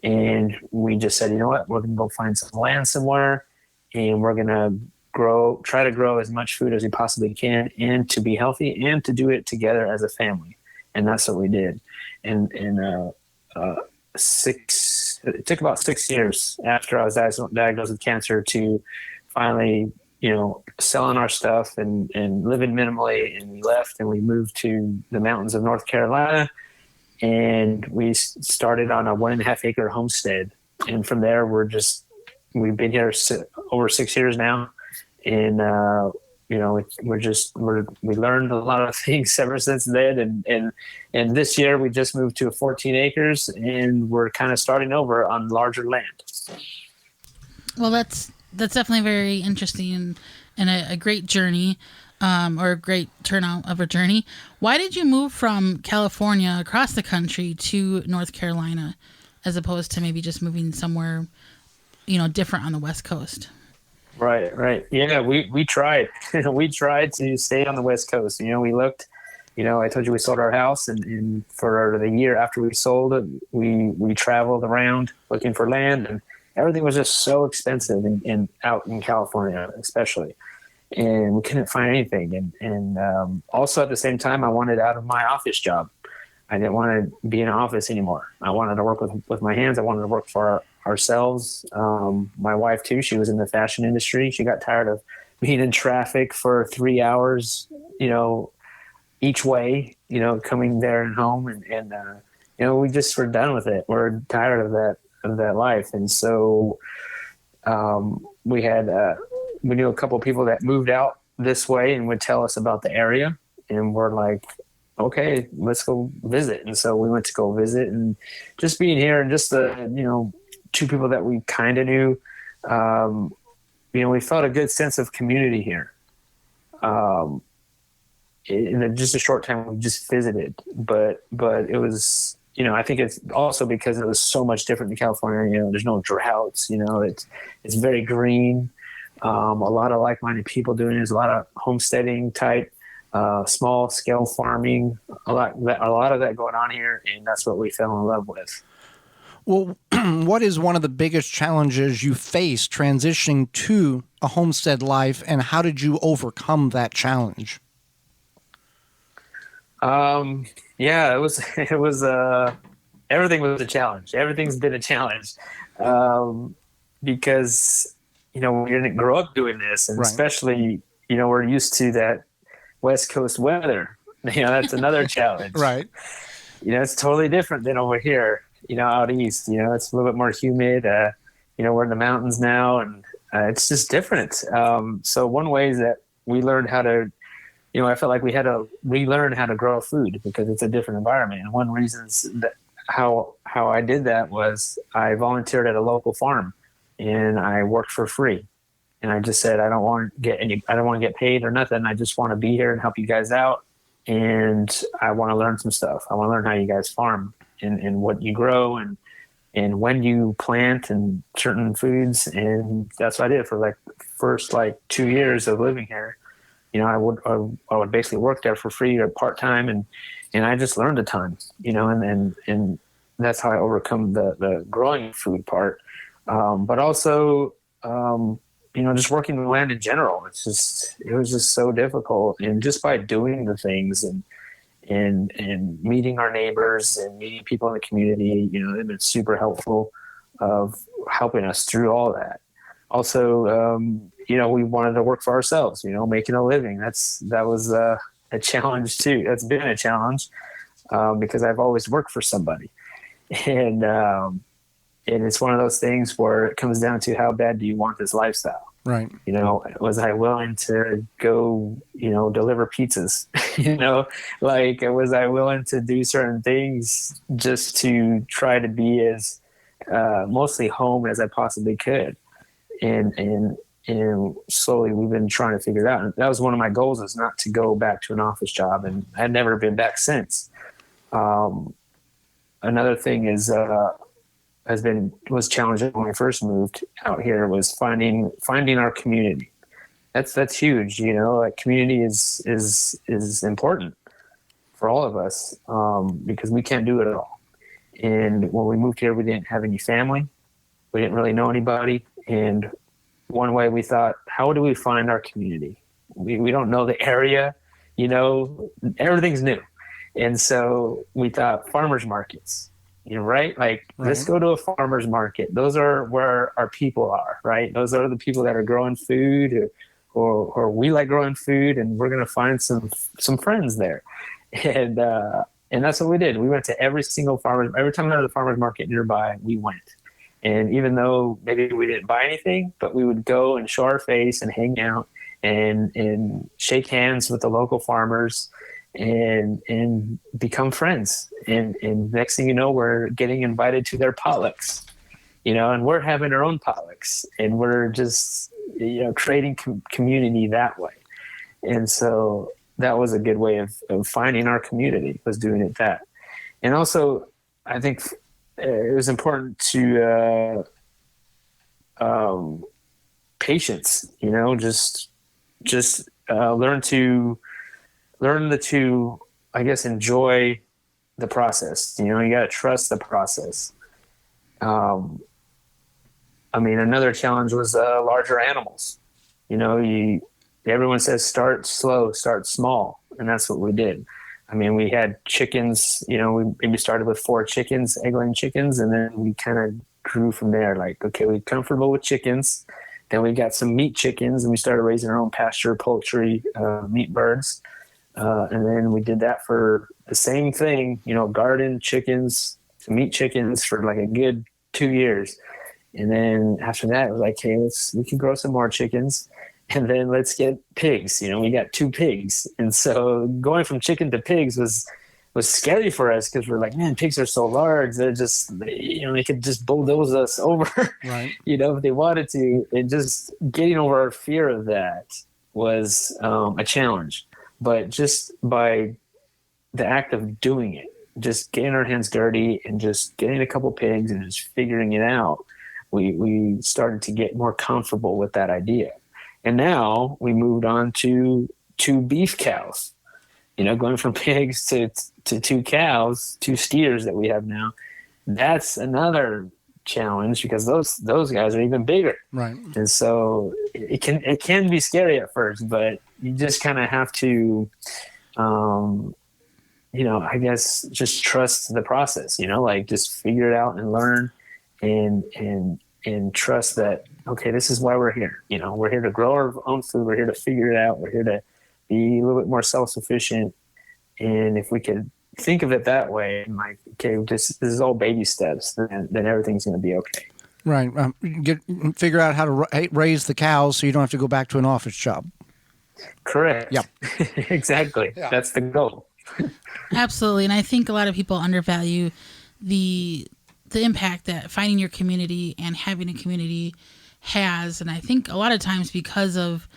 Speaker 4: and we just said, you know what, we're going to go find some land somewhere, and we're going to try to grow as much food as we possibly can, and to be healthy, and to do it together as a family. And that's what we did. And it took about 6 years after I was diagnosed with cancer to finally, selling our stuff and living minimally. And we left and we moved to the mountains of North Carolina, and we started on a 1.5 acre homestead. And from there, we've been here over 6 years now. And, we learned a lot of things ever since then. And this year we just moved to 14 acres, and we're kind of starting over on larger land.
Speaker 3: Well, that's definitely very interesting and a great journey, or a great turnout of a journey. Why did you move from California across the country to North Carolina, as opposed to maybe just moving somewhere, different on the West Coast?
Speaker 4: Right. Yeah, we tried. We tried to stay on the West Coast. We looked, I told you we sold our house, and for the year after we sold it, we traveled around looking for land, and everything was just so expensive and out in California, especially. And we couldn't find anything. And also at the same time, I wanted out of my office job. I didn't want to be in an office anymore. I wanted to work with my hands. I wanted to work for ourselves. My wife too, she was in the fashion industry. She got tired of being in traffic for 3 hours, each way, coming there and home. And we just were done with it. We're tired of that life. And so we knew a couple of people that moved out this way and would tell us about the area. And we're like, okay, let's go visit. And so we went to go visit, and just being here, and just the, two people that we kind of knew, we felt a good sense of community here. In just a short time, we just visited, but it was, I think it's also because it was so much different in California. There's no droughts, it's very green. A lot of like-minded people doing it. There's a lot of homesteading type, small scale farming, a lot of that going on here. And that's what we fell in love with.
Speaker 1: Well, what is one of the biggest challenges you faced transitioning to a homestead life, and how did you overcome that challenge?
Speaker 4: Yeah, it was, everything was a challenge. Everything's been a challenge. Because, we didn't grow up doing this, and right. Especially, we're used to that West Coast weather. That's another challenge.
Speaker 1: Right.
Speaker 4: It's totally different than over here, out east. It's a little bit more humid. We're in the mountains now, and it's just different. So one way is that we learned how to, I felt like we had to relearn how to grow food because it's a different environment. And one reason that how I did that was I volunteered at a local farm, and I worked for free. And I just said, I don't want to get paid or nothing. I just want to be here and help you guys out. And I want to learn some stuff. I want to learn how you guys farm and what you grow and when you plant and certain foods. And that's what I did for like first 2 years of living here. I would basically work there for free or part-time. And I just learned a ton, and that's how I overcome the growing food part. But also, just working the land in general, it was just so difficult. And just by doing the things and meeting our neighbors and meeting people in the community, they've been super helpful of helping us through all that. Also, we wanted to work for ourselves, making a living. That was a challenge too. That's been a challenge because I've always worked for somebody. And it's one of those things where it comes down to how bad do you want this lifestyle?
Speaker 1: Right.
Speaker 4: Was I willing to go, deliver pizzas? Was I willing to do certain things just to try to be as mostly home as I possibly could? And and slowly we've been trying to figure it out. And that was one of my goals, is not to go back to an office job, and I've never been back since. Another thing was challenging when we first moved out here, was finding our community. That's huge, like community is important for all of us, because we can't do it all. And when we moved here, we didn't have any family. We didn't really know anybody. And one way we thought, how do we find our community? We don't know the area, everything's new. And so we thought farmers markets, right? Like, let's go to a farmer's market. Those are where our people are, right? Those are the people that are growing food, or we like growing food, and we're going to find some friends there. And that's what we did. We went to every single every time we went to the farmer's market nearby, we went. And even though maybe we didn't buy anything, but we would go and show our face and hang out and shake hands with the local farmers and become friends. And next thing you know, we're getting invited to their potlucks, and we're having our own potlucks, and we're just, creating community that way. And so that was a good way of finding our community, was doing it that. And also, I think it was important to patience, just learn to, I guess, enjoy the process. You got to trust the process. Another challenge was larger animals. Everyone says start slow, start small, and that's what we did. We had chickens. We maybe started with 4 chickens, egg-laying chickens, and then we kind of grew from there. Like, okay, we're comfortable with chickens. Then we got some meat chickens, and we started raising our own pasture, poultry, meat birds. And then we did that for the same thing, garden chickens to meat chickens for like a good 2 years. And then after that, it was like, hey, we can grow some more chickens, and then let's get pigs. We got 2 pigs. And so going from chicken to pigs was scary for us, because we're like, man, pigs are so large. They're just, they could just bulldoze us over,
Speaker 1: right?
Speaker 4: If they wanted to. And just getting over our fear of that was a challenge. But just by the act of doing it, just getting our hands dirty and just getting a couple pigs and just figuring it out, we started to get more comfortable with that idea. And now we moved on to 2 beef cows, going from pigs to 2 cows, 2 steers that we have now. That's another challenge, because those guys are even bigger.
Speaker 1: Right.
Speaker 4: And so it can be scary at first, but you just kind of have to, I guess, just trust the process, like just figure it out and learn and trust that, okay, this is why we're here. We're here to grow our own food. We're here to figure it out. We're here to be a little bit more self-sufficient. And if we could think of it that way, and like, okay, this is all baby steps, then everything's going to be okay.
Speaker 1: Right. Figure out how to raise the cows so you don't have to go back to an office job.
Speaker 4: Correct.
Speaker 1: Yep.
Speaker 4: Exactly. Yeah. That's the goal.
Speaker 3: Absolutely. And I think a lot of people undervalue the impact that finding your community and having a community has. And I think a lot of times, because of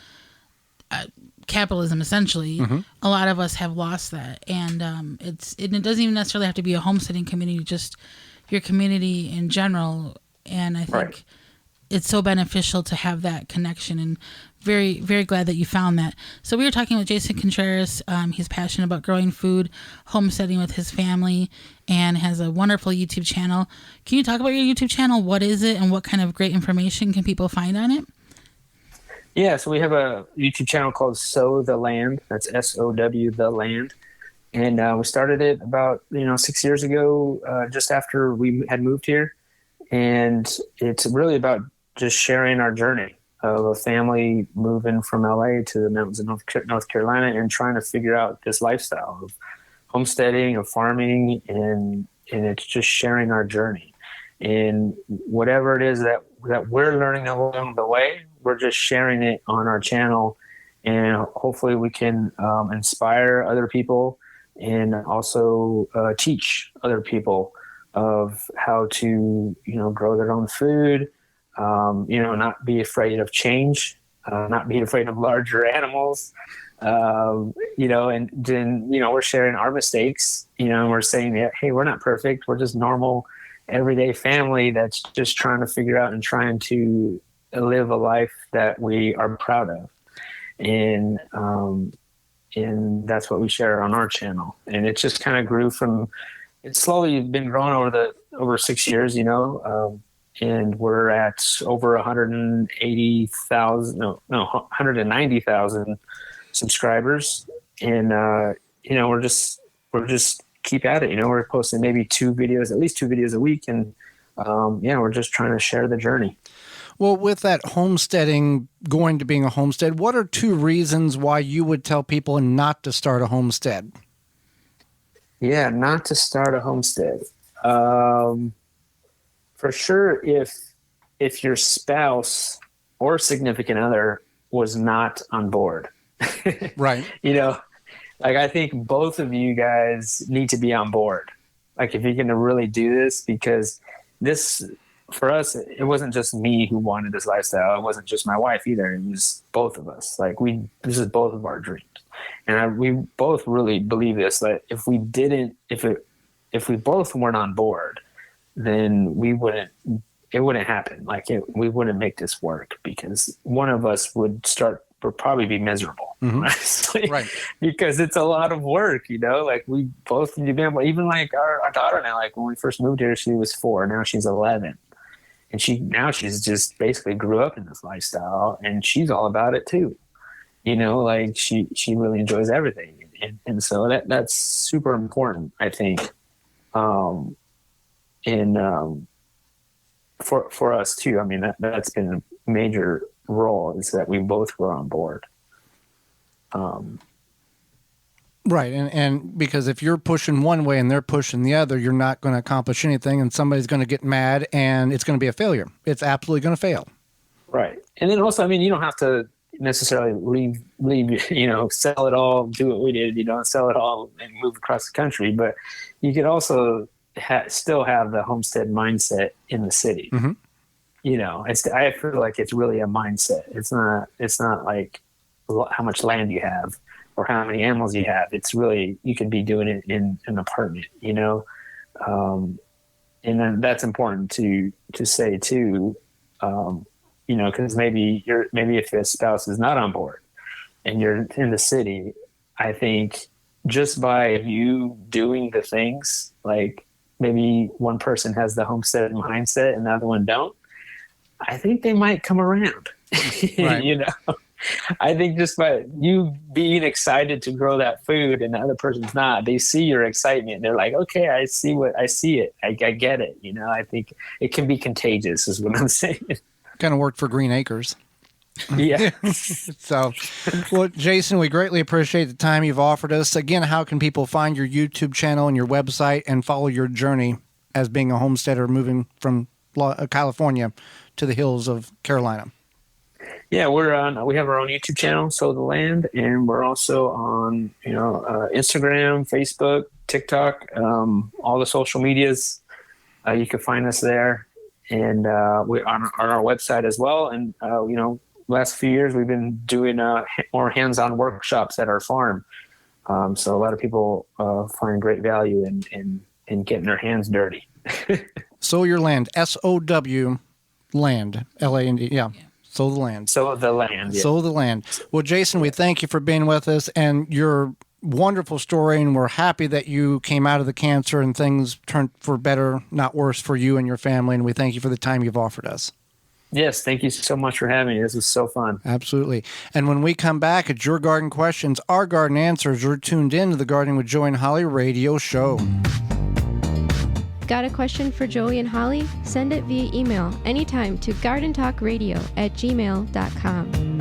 Speaker 3: capitalism, essentially, a lot of us have lost that. And it doesn't even necessarily have to be a homesteading community, just your community in general. And I think it's so beneficial to have that connection, and very, very glad that you found that. So we were talking with Jason Contreras. He's passionate about growing food, homesteading with his family, and has a wonderful YouTube channel. Can you talk about your YouTube channel? What is it, and what kind of great information can people find on it?
Speaker 4: Yeah, so we have a YouTube channel called Sow the Land. That's SOW the Land. And we started it about 6 years ago, just after we had moved here. And it's really about just sharing our journey of a family moving from LA to the mountains of North Carolina and trying to figure out this lifestyle of homesteading, of farming, and it's just sharing our journey. And whatever it is that we're learning along the way, we're just sharing it on our channel, and hopefully we can inspire other people and also teach other people of how to, grow their own food, not be afraid of change, not being afraid of larger animals, you know, and then, you know, we're sharing our mistakes, you know, and we're saying, hey, we're not perfect. We're just normal, everyday family that's just trying to figure out and trying to live a life that we are proud of. And that's what we share on our channel. And it just kind of grew from, it's slowly been growing over 6 years, you know, and we're at over 190,000 subscribers. And, you know, we're just keep at it. You know, we're posting maybe at least two videos a week. And, we're just trying to share the journey.
Speaker 1: Well, with that homesteading going to being a homestead, what are 2 reasons why you would tell people not to start a homestead?
Speaker 4: Yeah, not to start a homestead. For sure, if your spouse or significant other was not on board.
Speaker 1: Right.
Speaker 4: You know, like I think both of you guys need to be on board. Like if you're going to really do this, because this, for us, it wasn't just me who wanted this lifestyle. It wasn't just my wife either. It was both of us. Like this is both of our dreams. And we both really believe this, that if we both weren't on board, then it wouldn't happen. Like we wouldn't make this work, because one of us would probably be miserable, honestly, right? Because it's a lot of work, you know, like we both need to be able, even like our daughter now, like when we first moved here, she was 4, now she's 11. And she's just basically grew up in this lifestyle, and she's all about it too. You know, like she really enjoys everything. And so that's super important, I think. For us too. I mean, that's been a major role, is that we both were on board.
Speaker 1: Right. And because if you're pushing one way and they're pushing the other, you're not going to accomplish anything, and somebody's going to get mad and it's going to be a failure. It's absolutely going to fail. Right.
Speaker 4: And then also, I mean, you don't have to necessarily leave, you know, sell it all, do what we did, you know, sell it all and move across the country. But you could also still have the homestead mindset in the city. Mm-hmm. You know, I feel like it's really a mindset. It's not like how much land you have or how many animals you have. It's really, you could be doing it in an apartment, you know? And then that's important to say too, you know, because maybe if your spouse is not on board and you're in the city, I think just by you doing the things, like maybe one person has the homestead mindset and the other one don't, I think they might come around. Right. You know, I think just by you being excited to grow that food and the other person's not, they see your excitement. They're like, okay, I see it. I get it. You know, I think it can be contagious is what I'm saying.
Speaker 1: Kind of worked for Green Acres.
Speaker 4: Yeah.
Speaker 1: So, well, Jason, we greatly appreciate the time you've offered us. Again, how can people find your YouTube channel and your website and follow your journey as being a homesteader moving from California to the hills of Carolina?
Speaker 4: Yeah, we have our own YouTube channel, Sow the Land, and we're also on, you know, Instagram, Facebook, TikTok, all the social medias. You can find us there, and we're on our website as well. And you know, last few years we've been doing more hands-on workshops at our farm. So a lot of people find great value in getting their hands dirty.
Speaker 1: Sow your land, SOW land, LAND. Yeah. Sow the land.
Speaker 4: Sow the land. Yeah.
Speaker 1: Sow the land. Well, Jason, we thank you for being with us and your wonderful story, and we're happy that you came out of the cancer and things turned for better, not worse, for you and your family, and we thank you for the time you've offered us.
Speaker 4: Yes, thank you so much for having me. This was so fun.
Speaker 1: Absolutely. And when we come back, it's Your Garden Questions, Our Garden Answers. You're tuned in to the Gardening with Joey and Holly radio show.
Speaker 2: Got a question for Joey and Holly? Send it via email anytime to gardentalkradio@gmail.com.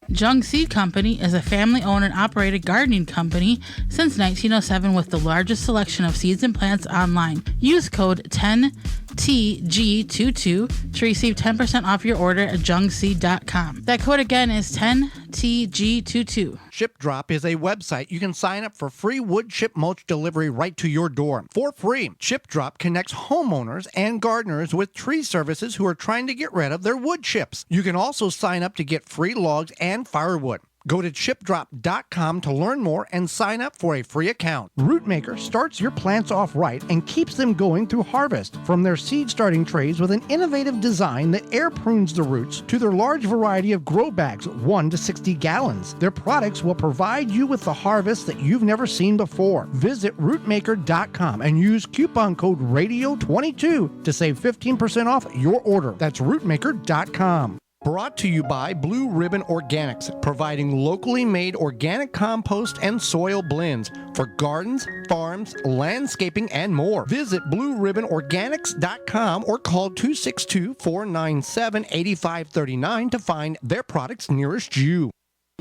Speaker 3: Jung Seed Company is a family-owned and operated gardening company since 1907 with the largest selection of seeds and plants online. Use code 10TG22 to receive 10% off your order at jungseed.com. That code again is 10 TG22.
Speaker 1: ShipDrop is a website you can sign up for free wood chip mulch delivery right to your door for free. ShipDrop connects homeowners and gardeners with tree services who are trying to get rid of their wood chips. You can also sign up to get free logs and firewood. Go to chipdrop.com to learn more and sign up for a free account. Rootmaker starts your plants off right and keeps them going through harvest. From their seed starting trays with an innovative design that air prunes the roots to their large variety of grow bags, 1 to 60 gallons. Their products will provide you with the harvest that you've never seen before. Visit rootmaker.com and use coupon code RADIO22 to save 15% off your order. That's rootmaker.com. Brought to you by Blue Ribbon Organics, providing locally made organic compost and soil blends for gardens, farms, landscaping, and more. Visit blueribbonorganics.com or call 262-497-8539 to find their products nearest you.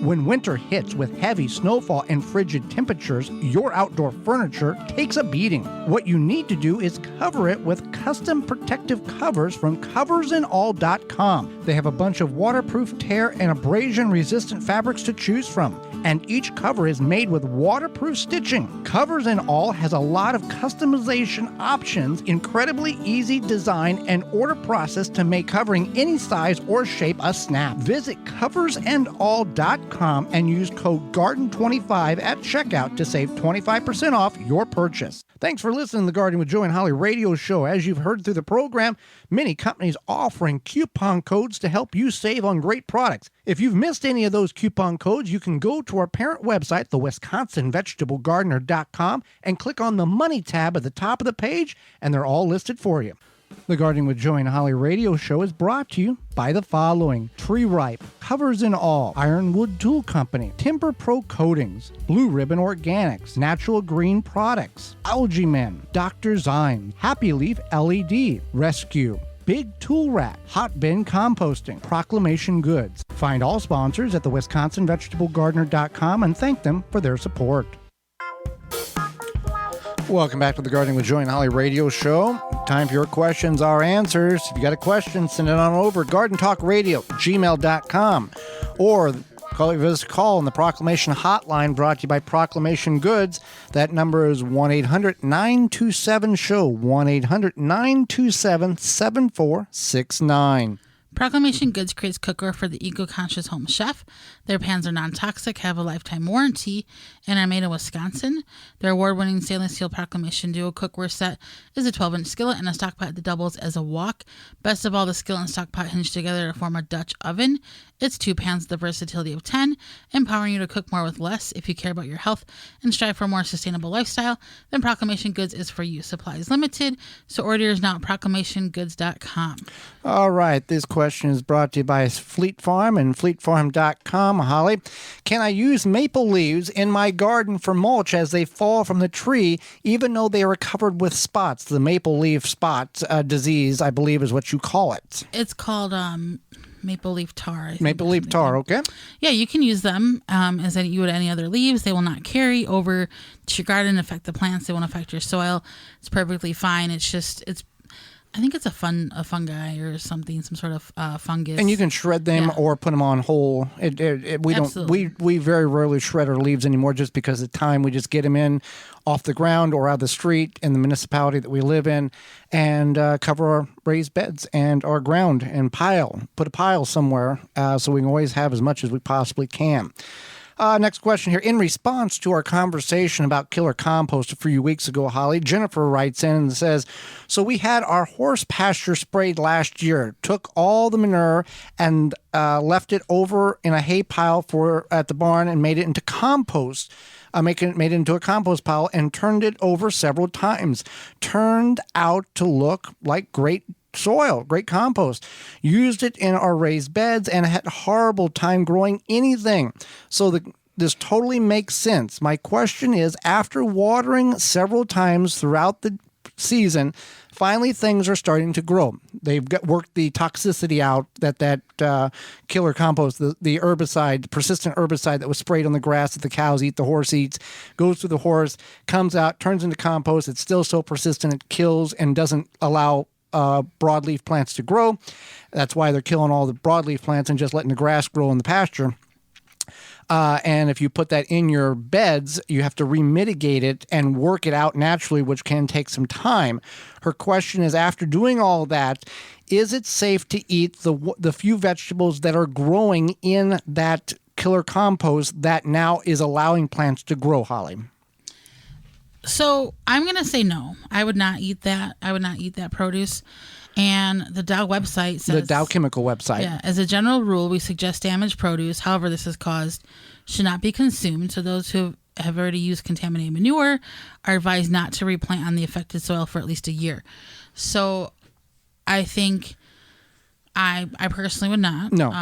Speaker 1: When winter hits with heavy snowfall and frigid temperatures, your outdoor furniture takes a beating. What you need to do is cover it with custom protective covers from coversandall.com. They have a bunch of waterproof, tear, and abrasion-resistant fabrics to choose from, and each cover is made with waterproof stitching. Covers and All has a lot of customization options, incredibly easy design, and order process to make covering any size or shape a snap. Visit coversandall.com and use code GARDEN25 at checkout to save 25% off your purchase. Thanks for listening to the Garden with Joe and Holly radio show. As you've heard through the program, many companies offering coupon codes to help you save on great products. If you've missed any of those coupon codes, you can go to our parent website, the WisconsinVegetableGardener.com, and click on the Money tab at the top of the page, and they're all listed for you. The Gardening with Joe and Holly radio show is brought to you by the following: Tree Ripe, Covers and All, Ironwood Tool Company, Timber Pro Coatings, Blue Ribbon Organics, Natural Green Products, Algae Men, Dr. Zyme, Happy Leaf LED, Rescue, Big Tool Rack, Hot Bin Composting, Proclamation Goods. Find all sponsors at the WisconsinVegetableGardener.com and thank them for their support. Welcome back to the Gardening with Joy and Holly radio show. Time for your questions, our answers. If you got a question, send it on over. GardenTalkRadio@gmail.com, or give us a call on the Proclamation Hotline brought to you by Proclamation Goods. That number is 1-800-927-SHOW, 1-800-927-7469.
Speaker 3: Proclamation Goods creates cookware for the eco-conscious home chef. Their pans are non-toxic, have a lifetime warranty, and are made in Wisconsin. Their award-winning stainless steel Proclamation Duo cookware set is a 12-inch skillet and a stock pot that doubles as a wok. Best of all, the skillet and stock pot hinge together to form a Dutch oven. It's 2 pans with the versatility of 10, empowering you to cook more with less. If you care about your health and strive for a more sustainable lifestyle, then Proclamation Goods is for you. Supplies limited, so order yours now at proclamationgoods.com.
Speaker 1: All right, this question is brought to you by Fleet Farm and fleetfarm.com. Holly, can I use maple leaves in my garden for mulch as they fall from the tree, even though they are covered with spots? The maple leaf spot disease, I believe, is what you call it.
Speaker 3: It's called maple leaf tar.
Speaker 1: Maple leaf tar, okay.
Speaker 3: Yeah, you can use them as you would any other leaves. They will not carry over to your garden, affect the plants. They won't affect your soil. It's perfectly fine. I think it's a fungi or something, some sort of fungus. And
Speaker 1: you can shred them or put them on whole. We very rarely shred our leaves anymore just because of time. We just get them in off the ground or out of the street in the municipality that we live in and cover our raised beds and our ground and put a pile somewhere so we can always have as much as we possibly can. Next question here. In response to our conversation about killer compost a few weeks ago, Holly, Jennifer writes in and says, so we had our horse pasture sprayed last year, took all the manure and left it over in a hay pile at the barn and made it into compost. Made it into a compost pile and turned it over several times. Turned out to look like great soil, great compost. Used it in our raised beds and had a horrible time growing anything. So this totally makes sense. My question is, after watering several times throughout the season, finally things are starting to grow. They've worked the toxicity out that killer compost, the herbicide, the persistent herbicide that was sprayed on the grass that the cows eat, the horse eats, goes through the horse, comes out, turns into compost. It's still so persistent it kills and doesn't allow broadleaf plants to grow. That's why they're killing all the broadleaf plants and just letting the grass grow in the pasture. And if you put that in your beds, you have to remitigate it and work it out naturally, which can take some time. Her question is, after doing all that, is it safe to eat the few vegetables that are growing in that killer compost that now is allowing plants to grow, Holly?
Speaker 3: So I'm going to say no. I would not eat that. I would not eat that produce. And the Dow website says...
Speaker 1: The Dow Chemical website.
Speaker 3: Yeah. As a general rule, we suggest damaged produce, however this is caused, should not be consumed. So those who have already used contaminated manure are advised not to replant on the affected soil for at least a year. So I think I personally would not.
Speaker 1: No.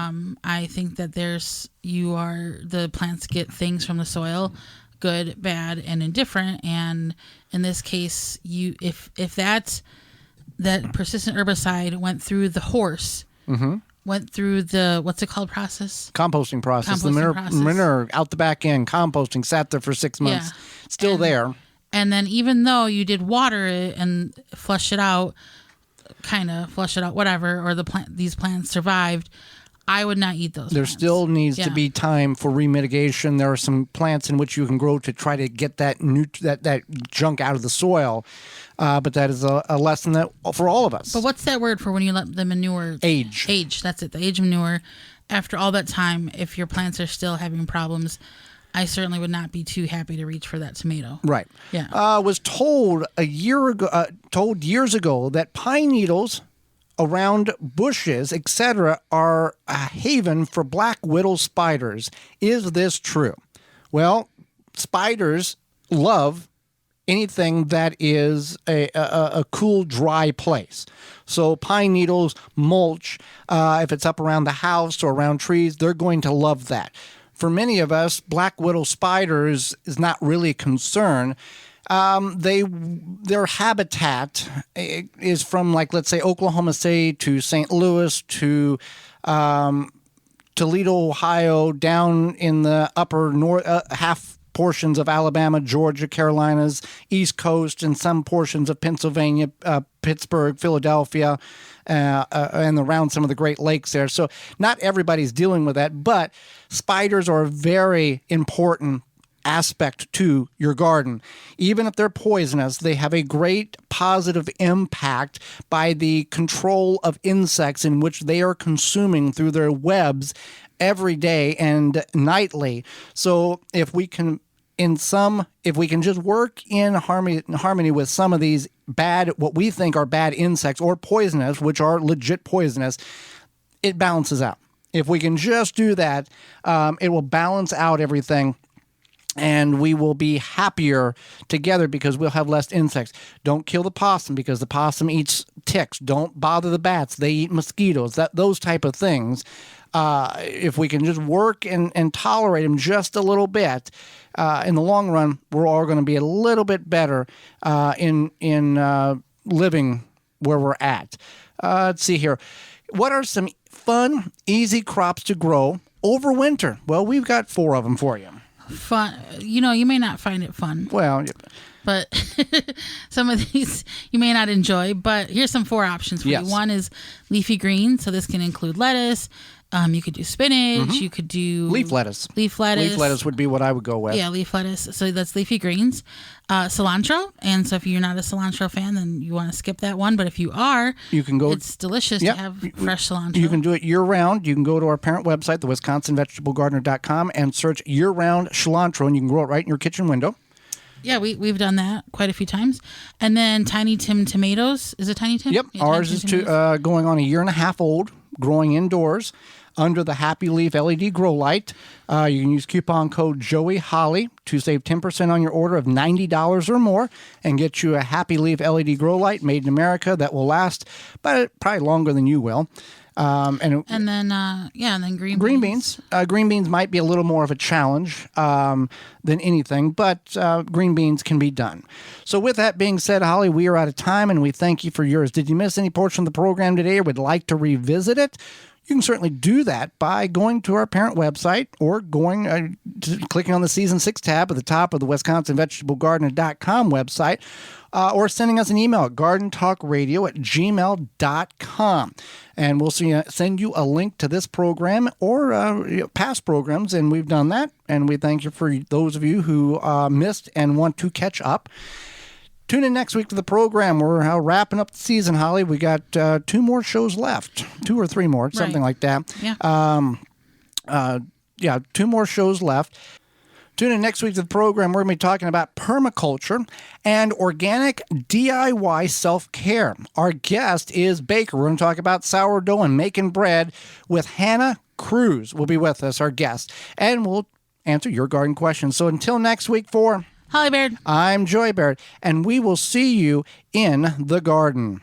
Speaker 3: I think that the plants get things from the soil, good, bad, and indifferent. And in this case, if that persistent herbicide went through the horse, went through the, what's it called, process?
Speaker 1: Composting process. The manure out the back end, composting, sat there for 6 months.
Speaker 3: Yeah.
Speaker 1: Still there.
Speaker 3: And then even though you did water it and flush it out, whatever, or these plants survived, I would not eat those.
Speaker 1: There
Speaker 3: plants.
Speaker 1: still needs to be time for remitigation. There are some plants in which you can grow to try to get that junk out of the soil, but that is a lesson that for all of us.
Speaker 3: But what's that word for when you let the manure
Speaker 1: age?
Speaker 3: Age. That's it. The age of manure. After all that time, if your plants are still having problems, I certainly would not be too happy to reach for that tomato.
Speaker 1: Right.
Speaker 3: Yeah.
Speaker 1: Was told years ago that pine needles around bushes, etc., are a haven for black widow spiders. Is this true? Well, spiders love anything that is a cool, dry place. So pine needles, mulch, if it's up around the house or around trees, they're going to love that. For many of us, black widow spiders is not really a concern. Their habitat is from, like, let's say Oklahoma City to St. Louis to Toledo, Ohio, down in the upper north half portions of Alabama, Georgia, Carolinas, East Coast, and some portions of Pennsylvania, Pittsburgh, Philadelphia, and around some of the Great Lakes there. So not everybody's dealing with that, but spiders are a very important aspect to your garden. Even if they're poisonous, they have a great positive impact by the control of insects in which they are consuming through their webs every day and nightly. So if we can just work in harmony with some of these what we think are bad insects or poisonous, which are legit poisonous, it balances out. If we can just do that, it will balance out everything. And we will be happier together because we'll have less insects. Don't kill the possum because the possum eats ticks. Don't bother the bats. They eat mosquitoes. Those type of things. If we can just work and tolerate them just a little bit, in the long run, we're all going to be a little bit better in living where we're at. Let's see here. What are some fun, easy crops to grow over winter? Well, we've got 4 of them for you.
Speaker 3: Fun. You may not find it fun.
Speaker 1: Well,
Speaker 3: but some of these you may not enjoy. But here's some 4 options for you. One is leafy greens. So this can include lettuce. You could do spinach. You could do
Speaker 1: leaf lettuce.
Speaker 3: Leaf lettuce.
Speaker 1: Leaf lettuce would be what I would go with.
Speaker 3: Yeah, leaf lettuce. So that's leafy greens. Cilantro. And so if you're not a cilantro fan, then you want to skip that one. But if you are,
Speaker 1: you can go.
Speaker 3: It's delicious to have fresh cilantro.
Speaker 1: You can do it year round. You can go to our parent website, the WisconsinVegetableGardener.com, and search year round cilantro, and you can grow it right in your kitchen window.
Speaker 3: Yeah, we've done that quite a few times. And then Tiny Tim tomatoes. Is it Tiny Tim?
Speaker 1: Yep.
Speaker 3: Yeah,
Speaker 1: ours is going on a year and a half old, growing indoors under the Happy Leaf LED grow light. You can use coupon code Joey Holly to save 10% on your order of $90 or more and get you a Happy Leaf LED grow light made in America that will last probably longer than you will. And then green beans. Green beans might be a little more of a challenge than anything, but green beans can be done. So with that being said, Holly, we are out of time, and we thank you for yours. Did you miss any portion of the program today or would like to revisit it? You can certainly do that by going to our parent website or going clicking on the Season 6 tab at the top of the WisconsinVegetableGardener.com website, or sending us an email at gardentalkradio@gmail.com. And we'll send you a link to this program or past programs, and we've done that. And we thank you for those of you who missed and want to catch up. Tune in next week to the program. We're wrapping up the season, Holly. We got 2 more shows left, 2 or 3 more, something like that.
Speaker 3: Yeah.
Speaker 1: 2 more shows left. Tune in next week to the program. We're going to be talking about permaculture and organic DIY self-care. Our guest is Baker. We're going to talk about sourdough and making bread with Hannah Cruz. Will be with us, our guest, and we'll answer your garden questions. So until next week, for
Speaker 3: Holly Baird,
Speaker 1: I'm Joy Baird, and we will see you in the garden.